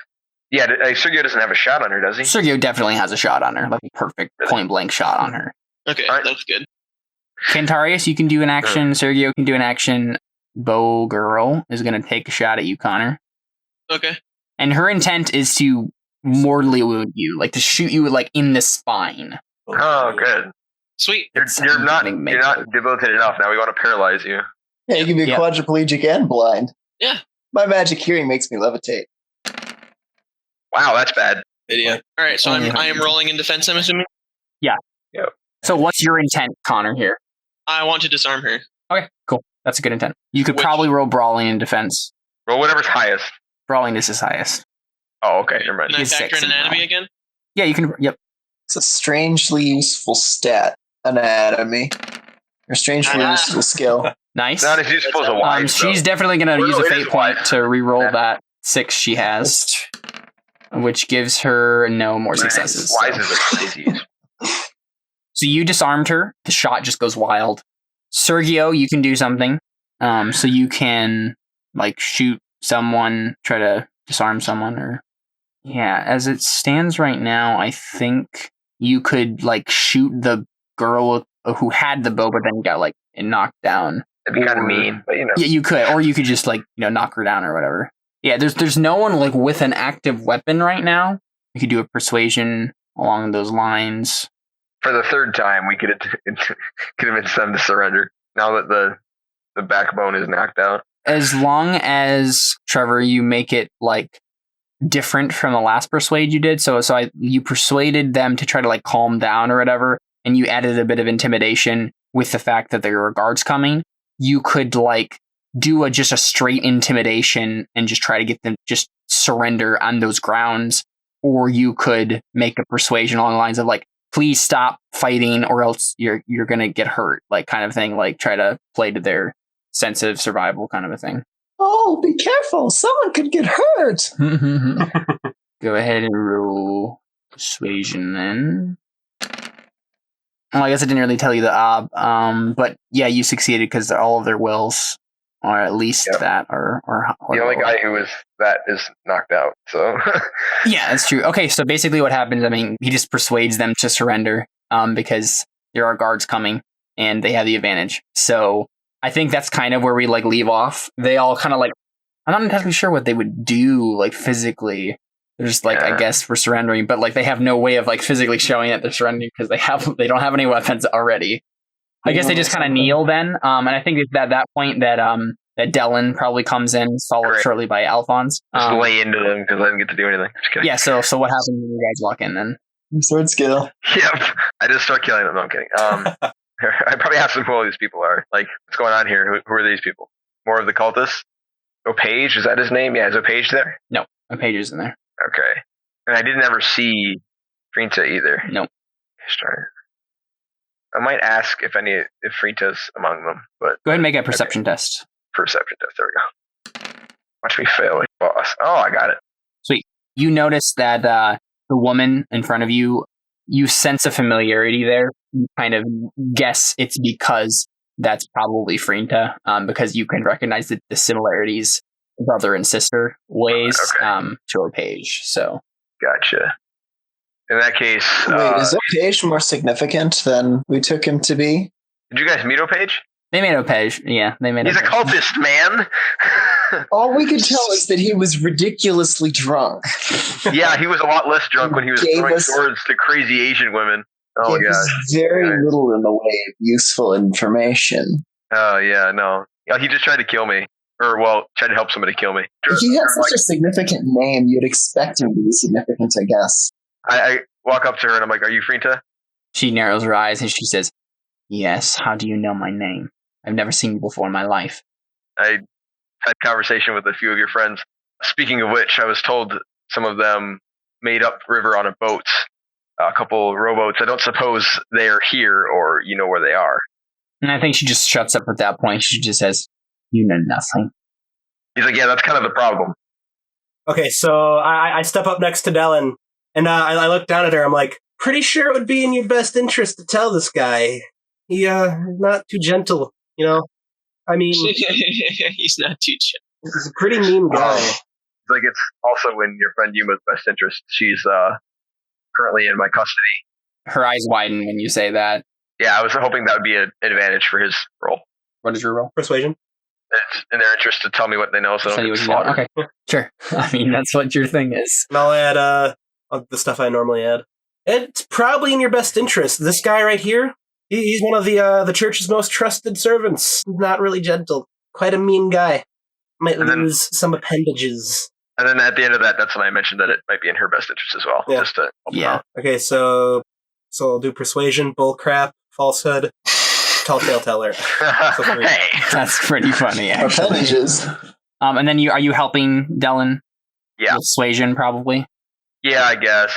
Yeah, Sergio doesn't have a shot on her, does he? Sergio definitely has a shot on her. Like a perfect point-blank shot on her. Okay, All right. that's good. Cantarius, you can do an action. Sergio can do an action. Bow girl is going to take a shot at you, Connor. Okay. And her intent is to mortally wound you, like to shoot you like in the spine. Oh, good. Sweet. You're not debilitated enough. Now we want to paralyze you. Yeah, you can be quadriplegic and blind. Yeah. My magic hearing makes me levitate. Wow, that's bad. Idiot. All right, so I am rolling in defense, I'm assuming? Yeah. Yep. So what's your intent, Connor, here? I want to disarm her. Okay, cool. That's a good intent. You could probably roll brawling in defense. Roll whatever's highest. Brawling is his highest. Oh, okay. Never mind. Can I He's factor in 6 in anatomy brawling. again? Yeah, you can. Yep. It's a strangely useful stat, anatomy. Or strangely useful skill. Nice. Not as useful as a wise. She's definitely going to use a fate point to re-roll that 6 she has, which gives her no more successes. Wise is a crazy. So you disarmed her. The shot just goes wild. Sergio, you can do something. So you can like shoot someone, try to disarm someone, or as it stands right now, I think you could like shoot the girl who had the bow, but then got like knocked down. That'd be kind of mean, but you know. Yeah, you could, or you could just like knock her down or whatever. Yeah, there's no one like with an active weapon right now. You could do a persuasion along those lines. For the third time, we could convince them to surrender. Now that the backbone is knocked out. As long as, Trevor, you make it like different from the last persuade you did. So you persuaded them to try to like calm down or whatever, and you added a bit of intimidation with the fact that there were guards coming. You could like do just a straight intimidation and just try to get them just surrender on those grounds. Or you could make a persuasion along the lines of like, please stop fighting or else you're going to get hurt, like kind of thing, like try to play to their sense of survival kind of a thing. Oh, be careful. Someone could get hurt. Go ahead and roll persuasion then. Well, I guess I didn't really tell you the but yeah, you succeeded because all of their wills, or at least that, are the only guy who is knocked out. So yeah, that's true. Okay, so basically what happens, I mean, he just persuades them to surrender because there are guards coming and they have the advantage. So I think that's kind of where we like leave off. They all kind of like, I'm not entirely sure what they would do like physically. They're just like, I guess we're surrendering, but like they have no way of like physically showing that they're surrendering because they don't have any weapons already. I guess they just kind of kneel then. And I think it's at that point that Dellen probably comes in, followed shortly by Alphonse. Just lay into them because I didn't get to do anything. Just kidding. Yeah, so what happens when you guys walk in then? Sword skill. Yep. I just start killing them. No, I'm kidding. I probably ask them who all these people are. Like, what's going on here? Who are these people? More of the cultists? Opage? Is that his name? Yeah, is Opage there? No, Opage isn't there. Okay. And I didn't ever see Frinta either. No. I might ask if Frinta's among them, but go ahead and make a perception test. Perception test. There we go. Watch me fail like boss. Oh, I got it. Sweet. You notice that the woman in front of you, you sense a familiarity there. You kind of guess it's because that's probably Frinta, because you can recognize the similarities, brother and sister ways, to Opage. So, gotcha. In that case, wait, is Opage more significant than we took him to be? Did you guys meet Opage? They made Opage. Yeah, they made. He's a cultist, man. All we could tell is that he was ridiculously drunk. Yeah, he was a lot less drunk when he was throwing swords to crazy Asian women. Oh my gosh. Very little in the way of useful information. Oh yeah, no. He just tried to kill me. Or, well, tried to help somebody kill me. He had such a significant name, you'd expect him to be significant, I guess. I walk up to her and I'm like, are you Frinta? She narrows her eyes and she says, yes, how do you know my name? I've never seen you before in my life. I had a conversation with a few of your friends. Speaking of which, I was told some of them made up river on a boat. A couple rowboats. I don't suppose they are here or you know where they are. And I think she just shuts up at that point. She just says, you know nothing. He's like, yeah, that's kind of the problem. Okay, so I step up next to Dellen, and I look down at her. I'm like, pretty sure it would be in your best interest to tell this guy. He, not too gentle, you know? I mean... He's not too gentle. He's a pretty mean guy. Like, it's also in your friend Yuma's best interest. She's, currently in my custody. Her eyes widen when you say that. Yeah, I was hoping that would be an advantage for his role. What is your role? Persuasion. It's in their interest to tell me what they know, so I don't get slaughtered. Okay, sure. I mean, that's what your thing is. And I'll add the stuff I normally add. It's probably in your best interest. This guy right here, he's one of the church's most trusted servants. Not really gentle. Quite a mean guy. Might lose some appendages. And then at the end of that, that's when I mentioned that it might be in her best interest as well. Yeah. Just to help Okay, so I'll do persuasion, bullcrap, falsehood, tall tale teller. So hey, that's pretty funny. Actually. Appendages. And then are you helping Dellen? Yeah. With suasion, probably. Yeah, I guess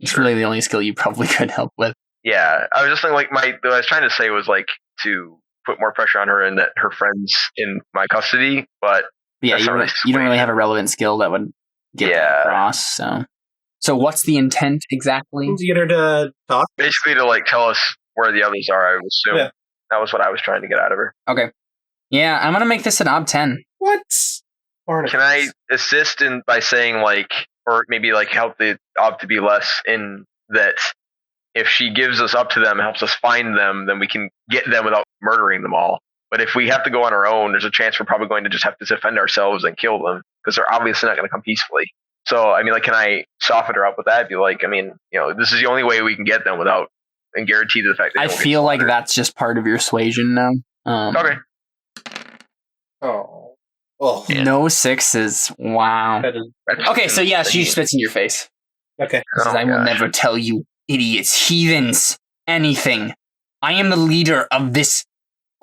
It's really the only skill you probably could help with. Yeah, I was just thinking, like, what I was trying to say was like to put more pressure on her and that her friend's in my custody, but yeah, you don't really have a relevant skill that would get that across. So what's the intent exactly? To get her to talk? Basically to like tell us where the others are, I would assume. Yeah. That was what I was trying to get out of her. Okay. Yeah, I'm gonna make this an ob 10. What? Can I assist by saying like, or maybe like help the ob to be less in that if she gives us up to them, helps us find them, then we can get them without murdering them all. But if we have to go on our own, there's a chance we're probably going to just have to defend ourselves and kill them. because they're obviously not going to come peacefully. So, I mean, like, can I soften her up with that? Be like, I mean, this is the only way we can get them without and guarantee the fact that I feel like that's just part of your suasion now. Okay. Oh. Oh. No sixes. Wow. Okay, so yeah, she spits in your face. Okay. Says, I will never tell you, idiots, heathens, anything. I am the leader of this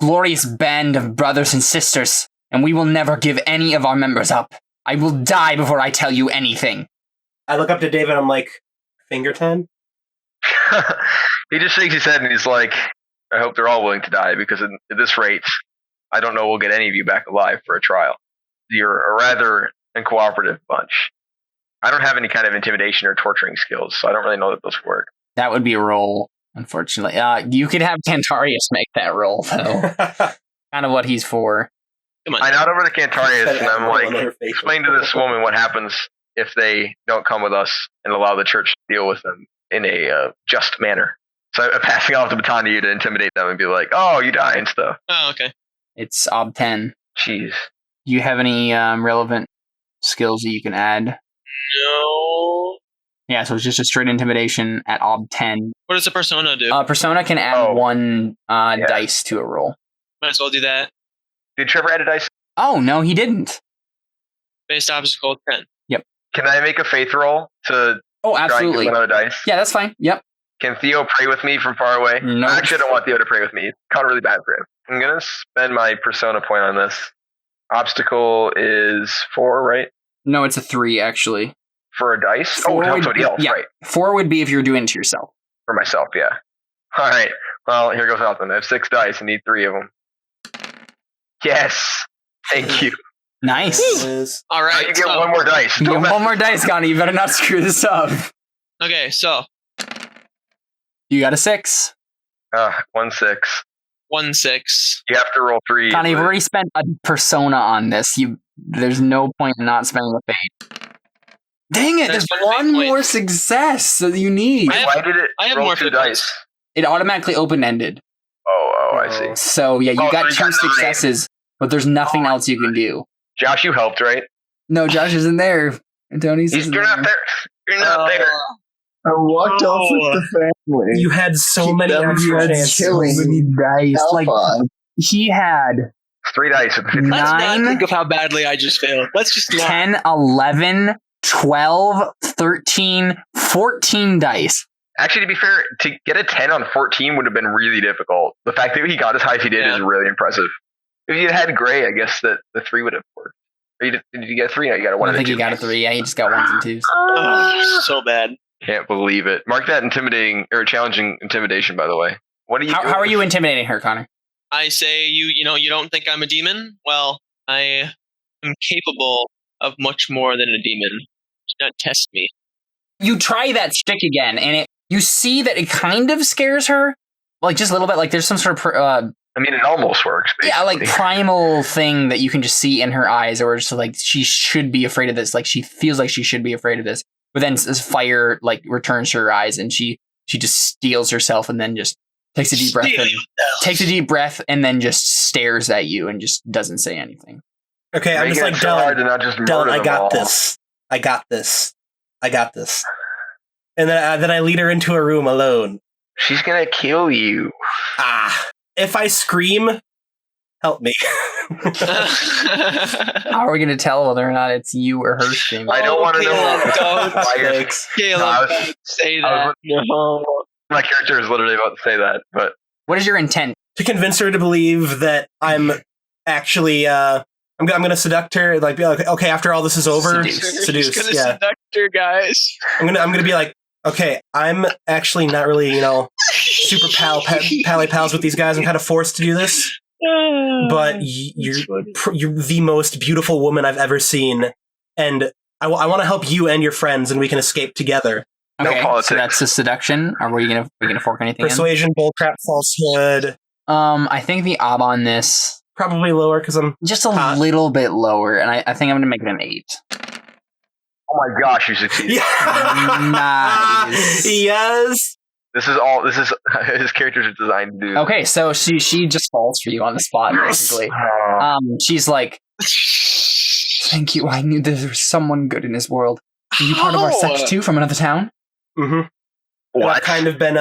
glorious band of brothers and sisters, and we will never give any of our members up. I will die before I tell you anything. I look up to David, I'm like, finger time? He just shakes his head and he's like, I hope they're all willing to die, because at this rate, I don't know we'll get any of you back alive for a trial. You're a rather uncooperative bunch. I don't have any kind of intimidation or torturing skills, so I don't really know that those work. That would be a roll, unfortunately. You could have Cantarius make that roll, though. Kind of what he's for. Come on. I nod over to Cantarius and I'm like, explain to this woman what happens if they don't come with us and allow the church to deal with them in a just manner. So I'm passing off the baton to you to intimidate them and be like, oh, you die and stuff. Oh, okay. It's Ob 10. Jeez. Do you have any relevant skills that you can add? No. Yeah, so it's just a straight intimidation at Ob 10. What does a persona do? Persona can add one dice to a roll. Might as well do that. Did Trevor add a dice? Oh, no, he didn't. Based obstacle 10. Yep. Can I make a faith roll to absolutely. try and get another dice? Yeah, that's fine. Yep. Can Theo pray with me from far away? No. Actually, I don't want Theo to pray with me. It's kind of really bad for him. I'm going to spend my persona point on this. Obstacle is 4, right? No, it's a 3, actually. For a dice? To help somebody else, right. 4 would be if you're doing it to yourself. For myself, yeah. All right. Well, here goes nothing. I have 6 dice and need 3 of them. Yes. Thank you. Nice. All right. You get one more dice. You get one more dice, Connie. You better not screw this up. Okay, so. You got a 6. 1 6. 1 6. You have to roll 3. Connie, you've already spent a persona on this. There's no point in not spending a fate. Dang it! There's one more success that you need. Why did it I have roll more 2 dice? It automatically open-ended. Oh, I see. So, yeah, you got 2 9. successes, but there's nothing else you can do. Josh, you helped, right? No, Josh isn't there. And Tony's You're not there. You're not there. I walked off with the family. You had so many extra chances. Dice. Like, he had 3 dice. With 50. Let's 9, not think of how badly I just failed. Let's just not. 10, 11, 12, 13, 14 dice. Actually, to be fair, to get a 10 on 14 would have been really difficult. The fact that he got as high as he did is really impressive. If you had Gray, I guess that the 3 would have worked. Or did you get a 3? No, you got a 1 I and a think 2. you got a 3. Yeah, he just got 1s and 2s. Oh, so bad. Can't believe it. Mark that intimidating or challenging intimidation, by the way. What are you? How are you intimidating her, Connor? I say you don't think I'm a demon? Well, I am capable of much more than a demon. Do not test me. You try that stick again, and you see that it kind of scares her, like just a little bit. Like there's some sort of I mean, it almost works. Basically. Yeah, like primal thing that you can just see in her eyes, or just like she should be afraid of this. Like she feels like she should be afraid of this, but then this fire like returns to her eyes, and she just steels herself, and then just takes a deep breath, and then just stares at you and just doesn't say anything. Okay, I'm just like, Dylan, I got this. I got this. And then I lead her into a room alone. She's gonna kill you. If I scream, help me. How are we gonna tell whether or not it's you or her screaming? I don't want to know. Caleb, don't say that. My character is literally about to say that, but what is your intent? To convince her to believe that I'm actually, I'm going to seduct her. Like, be like, okay, after all this is over, seduce. Yeah. Seduct her, guys. I'm gonna be like, okay, I'm actually not really, super pally pals with these guys. I'm kind of forced to do this. But you're the most beautiful woman I've ever seen, and I want to help you and your friends, and we can escape together. Okay, so that's a seduction. Are we gonna fork anything? Persuasion, bullcrap, falsehood. I think the ob on this probably lower because I'm just a little bit lower, and I think I'm gonna make it an 8. Oh my gosh, you succeeded! Nice. Yes. This is his characters are designed to do. Okay, so she just falls for you on the spot, basically. She's like Thank you. I knew there was someone good in this world. Are you part of our sect too, from another town? Mm-hmm. What? I've kind of been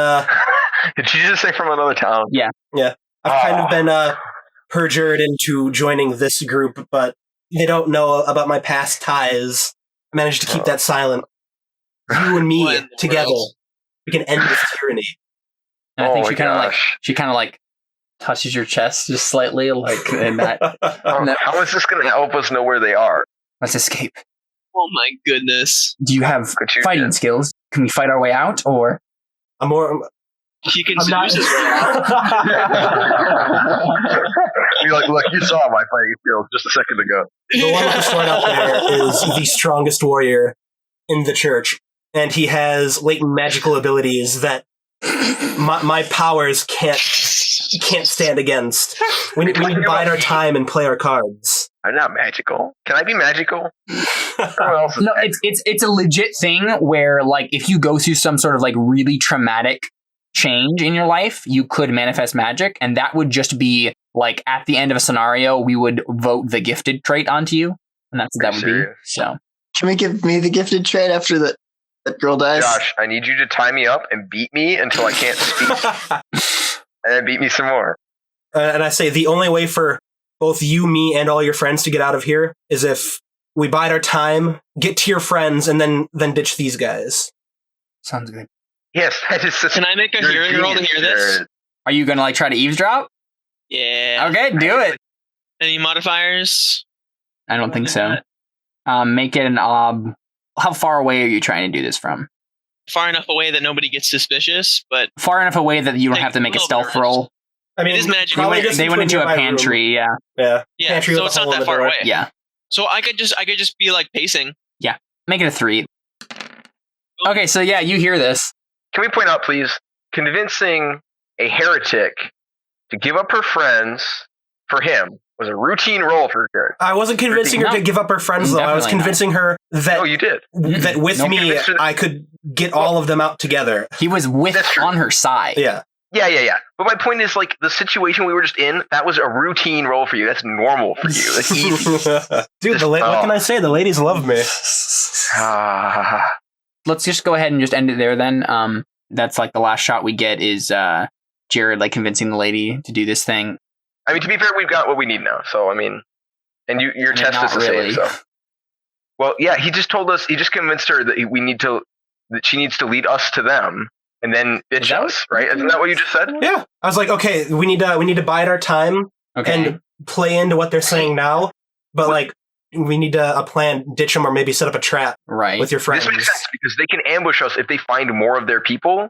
Did you just say from another town? Yeah. I've kind of been perjured into joining this group, but they don't know about my past ties. I managed to keep that silent. You and me together, we can end this tyranny. And I think she kind of like touches your chest just slightly, like in that. How is this going to help us know where they are? Let's escape. Oh my goodness. Do you have fighting skills? Can we fight our way out, or? He can seduce his way out. You're like, look, you saw my fighting skills just a second ago. The one with the sword out there is the strongest warrior in the church, and he has latent magical abilities that my powers can't stand against. We need to bide our time and play our cards. I'm not magical. Can I be magical? No, it's a legit thing where, like, if you go through some sort of like really traumatic change in your life, you could manifest magic, and that would just be like at the end of a scenario, we would vote the gifted trait onto you, and that's what that would be. So, can we give me the gifted trait after that girl dies? Josh, I need you to tie me up and beat me until I can't speak, and then beat me some more. And I say the only way for both you, me, and all your friends to get out of here is if we bide our time, get to your friends, and then ditch these guys. Sounds good. Yes, that is. Can I make a hearing roll to hear this? Are you gonna like try to eavesdrop? Yeah. Okay, do it. Any modifiers? I don't think so. Make it an ob. How far away are you trying to do this from? Far enough away that nobody gets suspicious, but far enough away that you don't have to make a stealth roll. I mean, it is magic. They went into a pantry. Yeah. Pantry so it's not that far away. Yeah. So I could just be like pacing. Yeah. Make it a 3. Okay, so yeah, you hear this. Can we point out, please, convincing a heretic to give up her friends for him was a routine role for her. I wasn't convincing her to give up her friends, though. I was convincing her that you did. That with me, I could get all of them out together. He was on her side. Yeah. Yeah. But my point is, like, the situation we were just in, that was a routine role for you. That's normal for you. That's easy. Dude, what can I say? The ladies love me. Let's just go ahead and just end it there then. That's like the last shot we get is Jared like convincing the lady to do this thing. I mean, to be fair, we've got what we need now. So, I mean, and your test is the same. So. Well, yeah, he just told us, he just convinced her that that she needs to lead us to them and then ditch us, right? Isn't that what you just said? Yeah. I was like, okay, we need to bide our time and play into what they're saying now, but like, we need a plan, ditch them, or maybe set up a trap with your friends. This makes sense because they can ambush us if they find more of their people.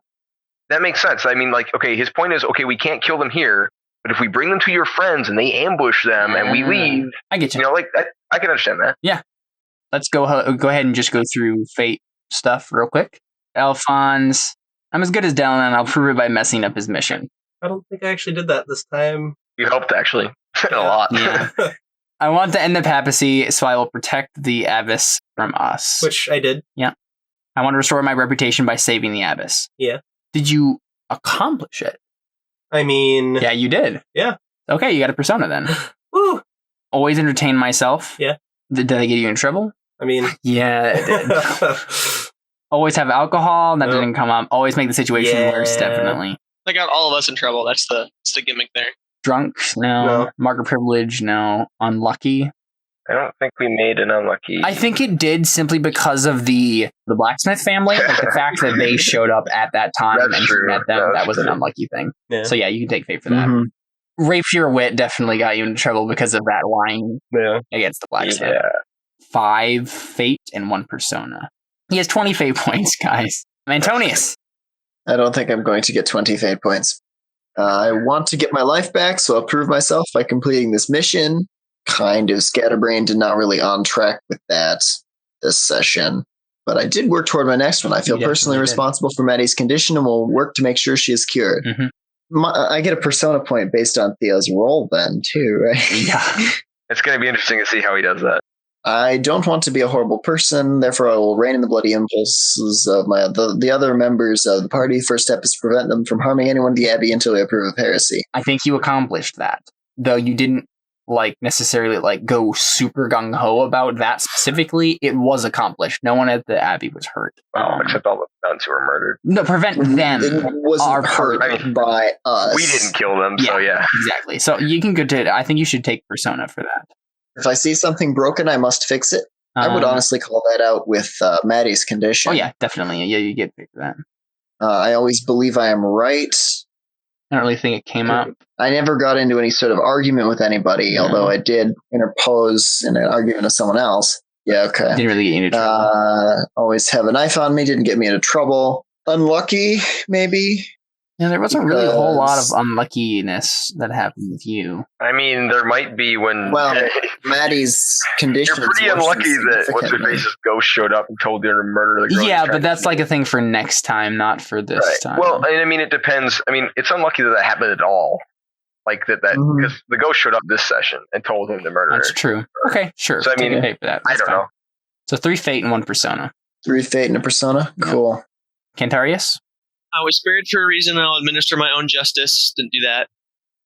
That makes sense. I mean, like, okay, his point is, okay, we can't kill them here, but if we bring them to your friends and they ambush them and we leave, I get you. You know, like, I can understand that. Yeah. Let's go ahead and just go through fate stuff real quick. Alphonse, I'm as good as Dallin, and I'll prove it by messing up his mission. I don't think I actually did that this time. You helped, actually. A lot. Yeah. I want to end the papacy, so I will protect the abbess from us. Which I did. Yeah. I want to restore my reputation by saving the abbess. Yeah. Did you accomplish it? I mean... Yeah, you did. Yeah. Okay, you got a persona then. Woo! Always entertain myself. Yeah. Did I get you in trouble? I mean... Yeah, it did. Always have alcohol. That didn't come up. Always make the situation worse, definitely. I got all of us in trouble. That's the gimmick there. Drunk? No. Marker privilege? No. Unlucky? I don't think we made an unlucky. I think it did simply because of the blacksmith family. Like the fact that they showed up at that time and you met them, that was an unlucky thing. Yeah. So yeah, you can take fate for that. Mm-hmm. Rape your wit definitely got you into trouble because of that lying against the blacksmith. Yeah. 5 fate and 1 persona. He has 20 fate points, guys. Antonius. I don't think I'm going to get 20 fate points. I want to get my life back, so I'll prove myself by completing this mission. Kind of scatterbrained and not really on track with that this session. But I did work toward my next one. I feel personally responsible for Maddie's condition and will work to make sure she is cured. Mm-hmm. I get a persona point based on Theo's role then, too, right? Yeah. It's going to be interesting to see how he does that. I don't want to be a horrible person, therefore I will rein in the bloody impulses of the other members of the party. First step is to prevent them from harming anyone in the Abbey until we approve of heresy. I think you accomplished that, though you didn't like necessarily like go super gung ho about that specifically. It was accomplished. No one at the Abbey was hurt. Except all the nuns who were murdered. No, prevent them. It wasn't hurt by us. We didn't kill them, so yeah. Exactly. So you can go to. I think you should take Persona for that. If I see something broken, I must fix it. I would honestly call that out with Maddie's condition. Oh yeah, definitely. Yeah, you get picked for that. I always believe I am right. I don't really think it came up. I never got into any sort of argument with anybody, although I did interpose in an argument with someone else. Yeah, okay. Didn't really get into trouble. Always have a knife on me, didn't get me into trouble. Unlucky, maybe. Yeah, there wasn't really a whole lot of unluckiness that happened with you. I mean, there might be when... Well, Maddie's condition... You're pretty unlucky that What's-Her-Face's ghost showed up and told you to murder the girl. Yeah, but that's like a thing for next time, not for this time. Well, I mean, it depends. I mean, it's unlucky that happened at all. Like, because the ghost showed up this session and told him to murder her. That's true. Okay, sure. So, I mean, for that. I don't know. So 3 fate and 1 persona. 3 fate and a persona? Cool. Cantarius? I was spared for a reason. I'll administer my own justice. Didn't do that.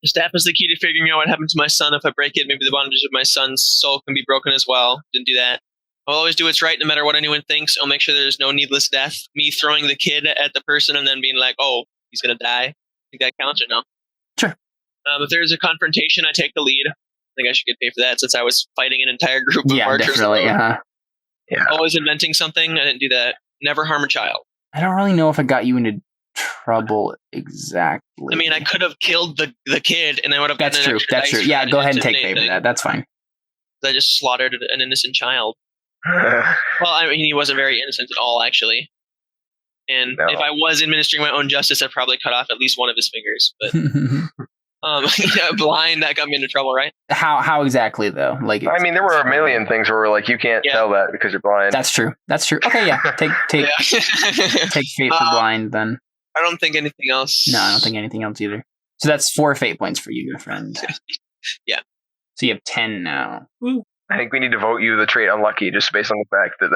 The staff is the key to figuring out what happened to my son. If I break it, maybe the bondage of my son's soul can be broken as well. Didn't do that. I'll always do what's right, no matter what anyone thinks. I'll make sure there's no needless death. Me throwing the kid at the person and then being like, oh, he's going to die. Think that counts or no? Sure. If there's a confrontation, I take the lead. I think I should get paid for that since I was fighting an entire group of archers. Definitely. Yeah. Always inventing something. I didn't do that. Never harm a child. I don't really know if it got you into trouble exactly. I mean, I could have killed the kid and I would have That's true. That's true. Yeah, go ahead and take favor for that. That's fine. I just slaughtered an innocent child. Well, I mean, he wasn't very innocent at all, actually. And if I was administering my own justice, I'd probably cut off at least one of his fingers. But blind, that got me into trouble, right? How exactly though? Like, I mean, there were a million things where we're like, you can't tell that because you're blind. That's true. Okay, yeah. Take take fate for blind then. I don't think anything else. No, I don't think anything else either. So that's 4 fate points for you, my friend. Yeah. So you have 10 now. I think we need to vote you the trait unlucky just based on the fact that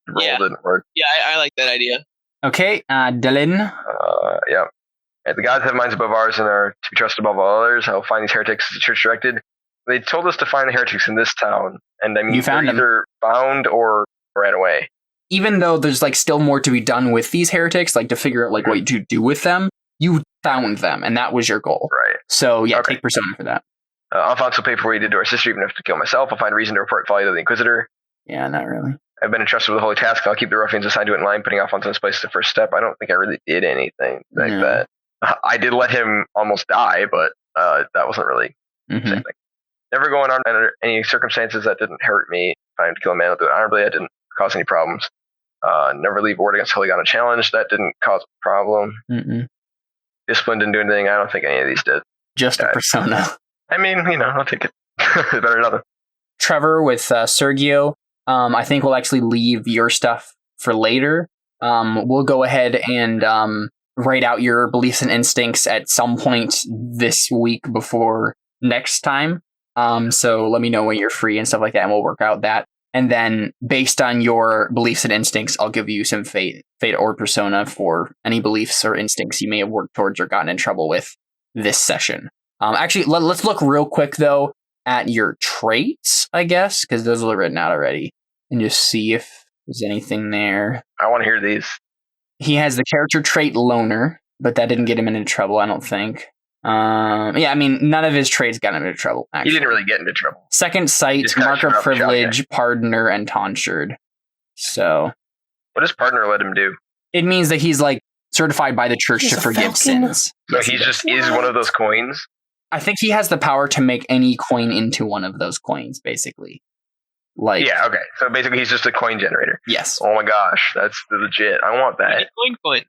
roll didn't work. Yeah, I like that idea. Okay, Dylan. Yeah. The gods have minds above ours and are to be trusted above all others. I'll find these heretics as the church directed. They told us to find the heretics in this town, and I mean, you found them. Either found or ran away. Even though there's like still more to be done with these heretics, like to figure out like what to do with them, you found them, and that was your goal. Right. So yeah, take persona for that. Alphonse will pay for what he did to our sister, even if to kill myself. I'll find a reason to report folly to the Inquisitor. Yeah, not really. I've been entrusted with a holy task. I'll keep the ruffians assigned to it in line, putting Alphonse in his place the first step. I don't think I really did anything like that. I did let him almost die, but that wasn't really the same thing. Never going on under any circumstances that didn't hurt me. If I had to kill a man, I'll do it honorably. I didn't cause any problems. Never leave a word against Holy God on a challenge. That didn't cause a problem. Discipline didn't do anything. I don't think any of these did. Just a persona. I mean, I'll take it. Better than nothing. Trevor with Sergio. I think we'll actually leave your stuff for later. We'll go ahead and write out your beliefs and instincts at some point this week before next time. So let me know when you're free and stuff like that, and we'll work out that. And then based on your beliefs and instincts, I'll give you some fate or persona for any beliefs or instincts you may have worked towards or gotten in trouble with this session. Actually, let's look real quick, though, at your traits, I guess, because those are written out already, and just see if there's anything there. I want to hear these. He has the character trait loner, but that didn't get him into trouble, I don't think. I mean, none of his traits got him into trouble, actually. He didn't really get into trouble. Second sight, mark of privilege, pardoner, and tonsured. So, what does pardoner let him do? It means that he's like certified by the church to forgive sins. So he just is one of those coins? I think he has the power to make any coin into one of those coins, basically. Like, yeah, okay. So basically he's just a coin generator. Yes. Oh my gosh, that's legit. I want that. Coin.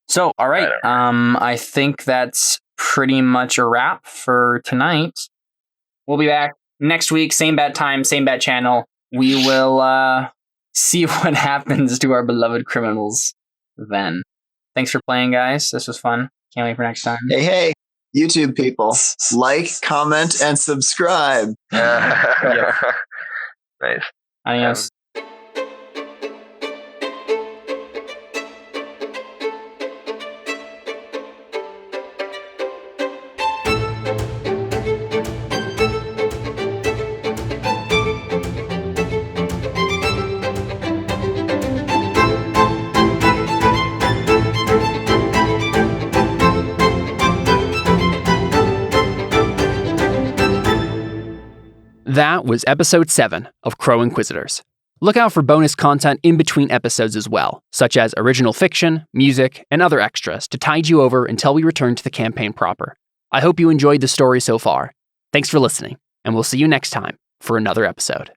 So, all right. I think that's pretty much a wrap for tonight. We'll be back next week, same bad time, same bad channel. We will see what happens to our beloved criminals then. Thanks for playing, guys. This was fun. Can't wait for next time. Hey, YouTube people, like, comment, and subscribe. Nice. Adios. That was episode 7 of Crow Inquisitors. Look out for bonus content in between episodes as well, such as original fiction, music, and other extras to tide you over until we return to the campaign proper. I hope you enjoyed the story so far. Thanks for listening, and we'll see you next time for another episode.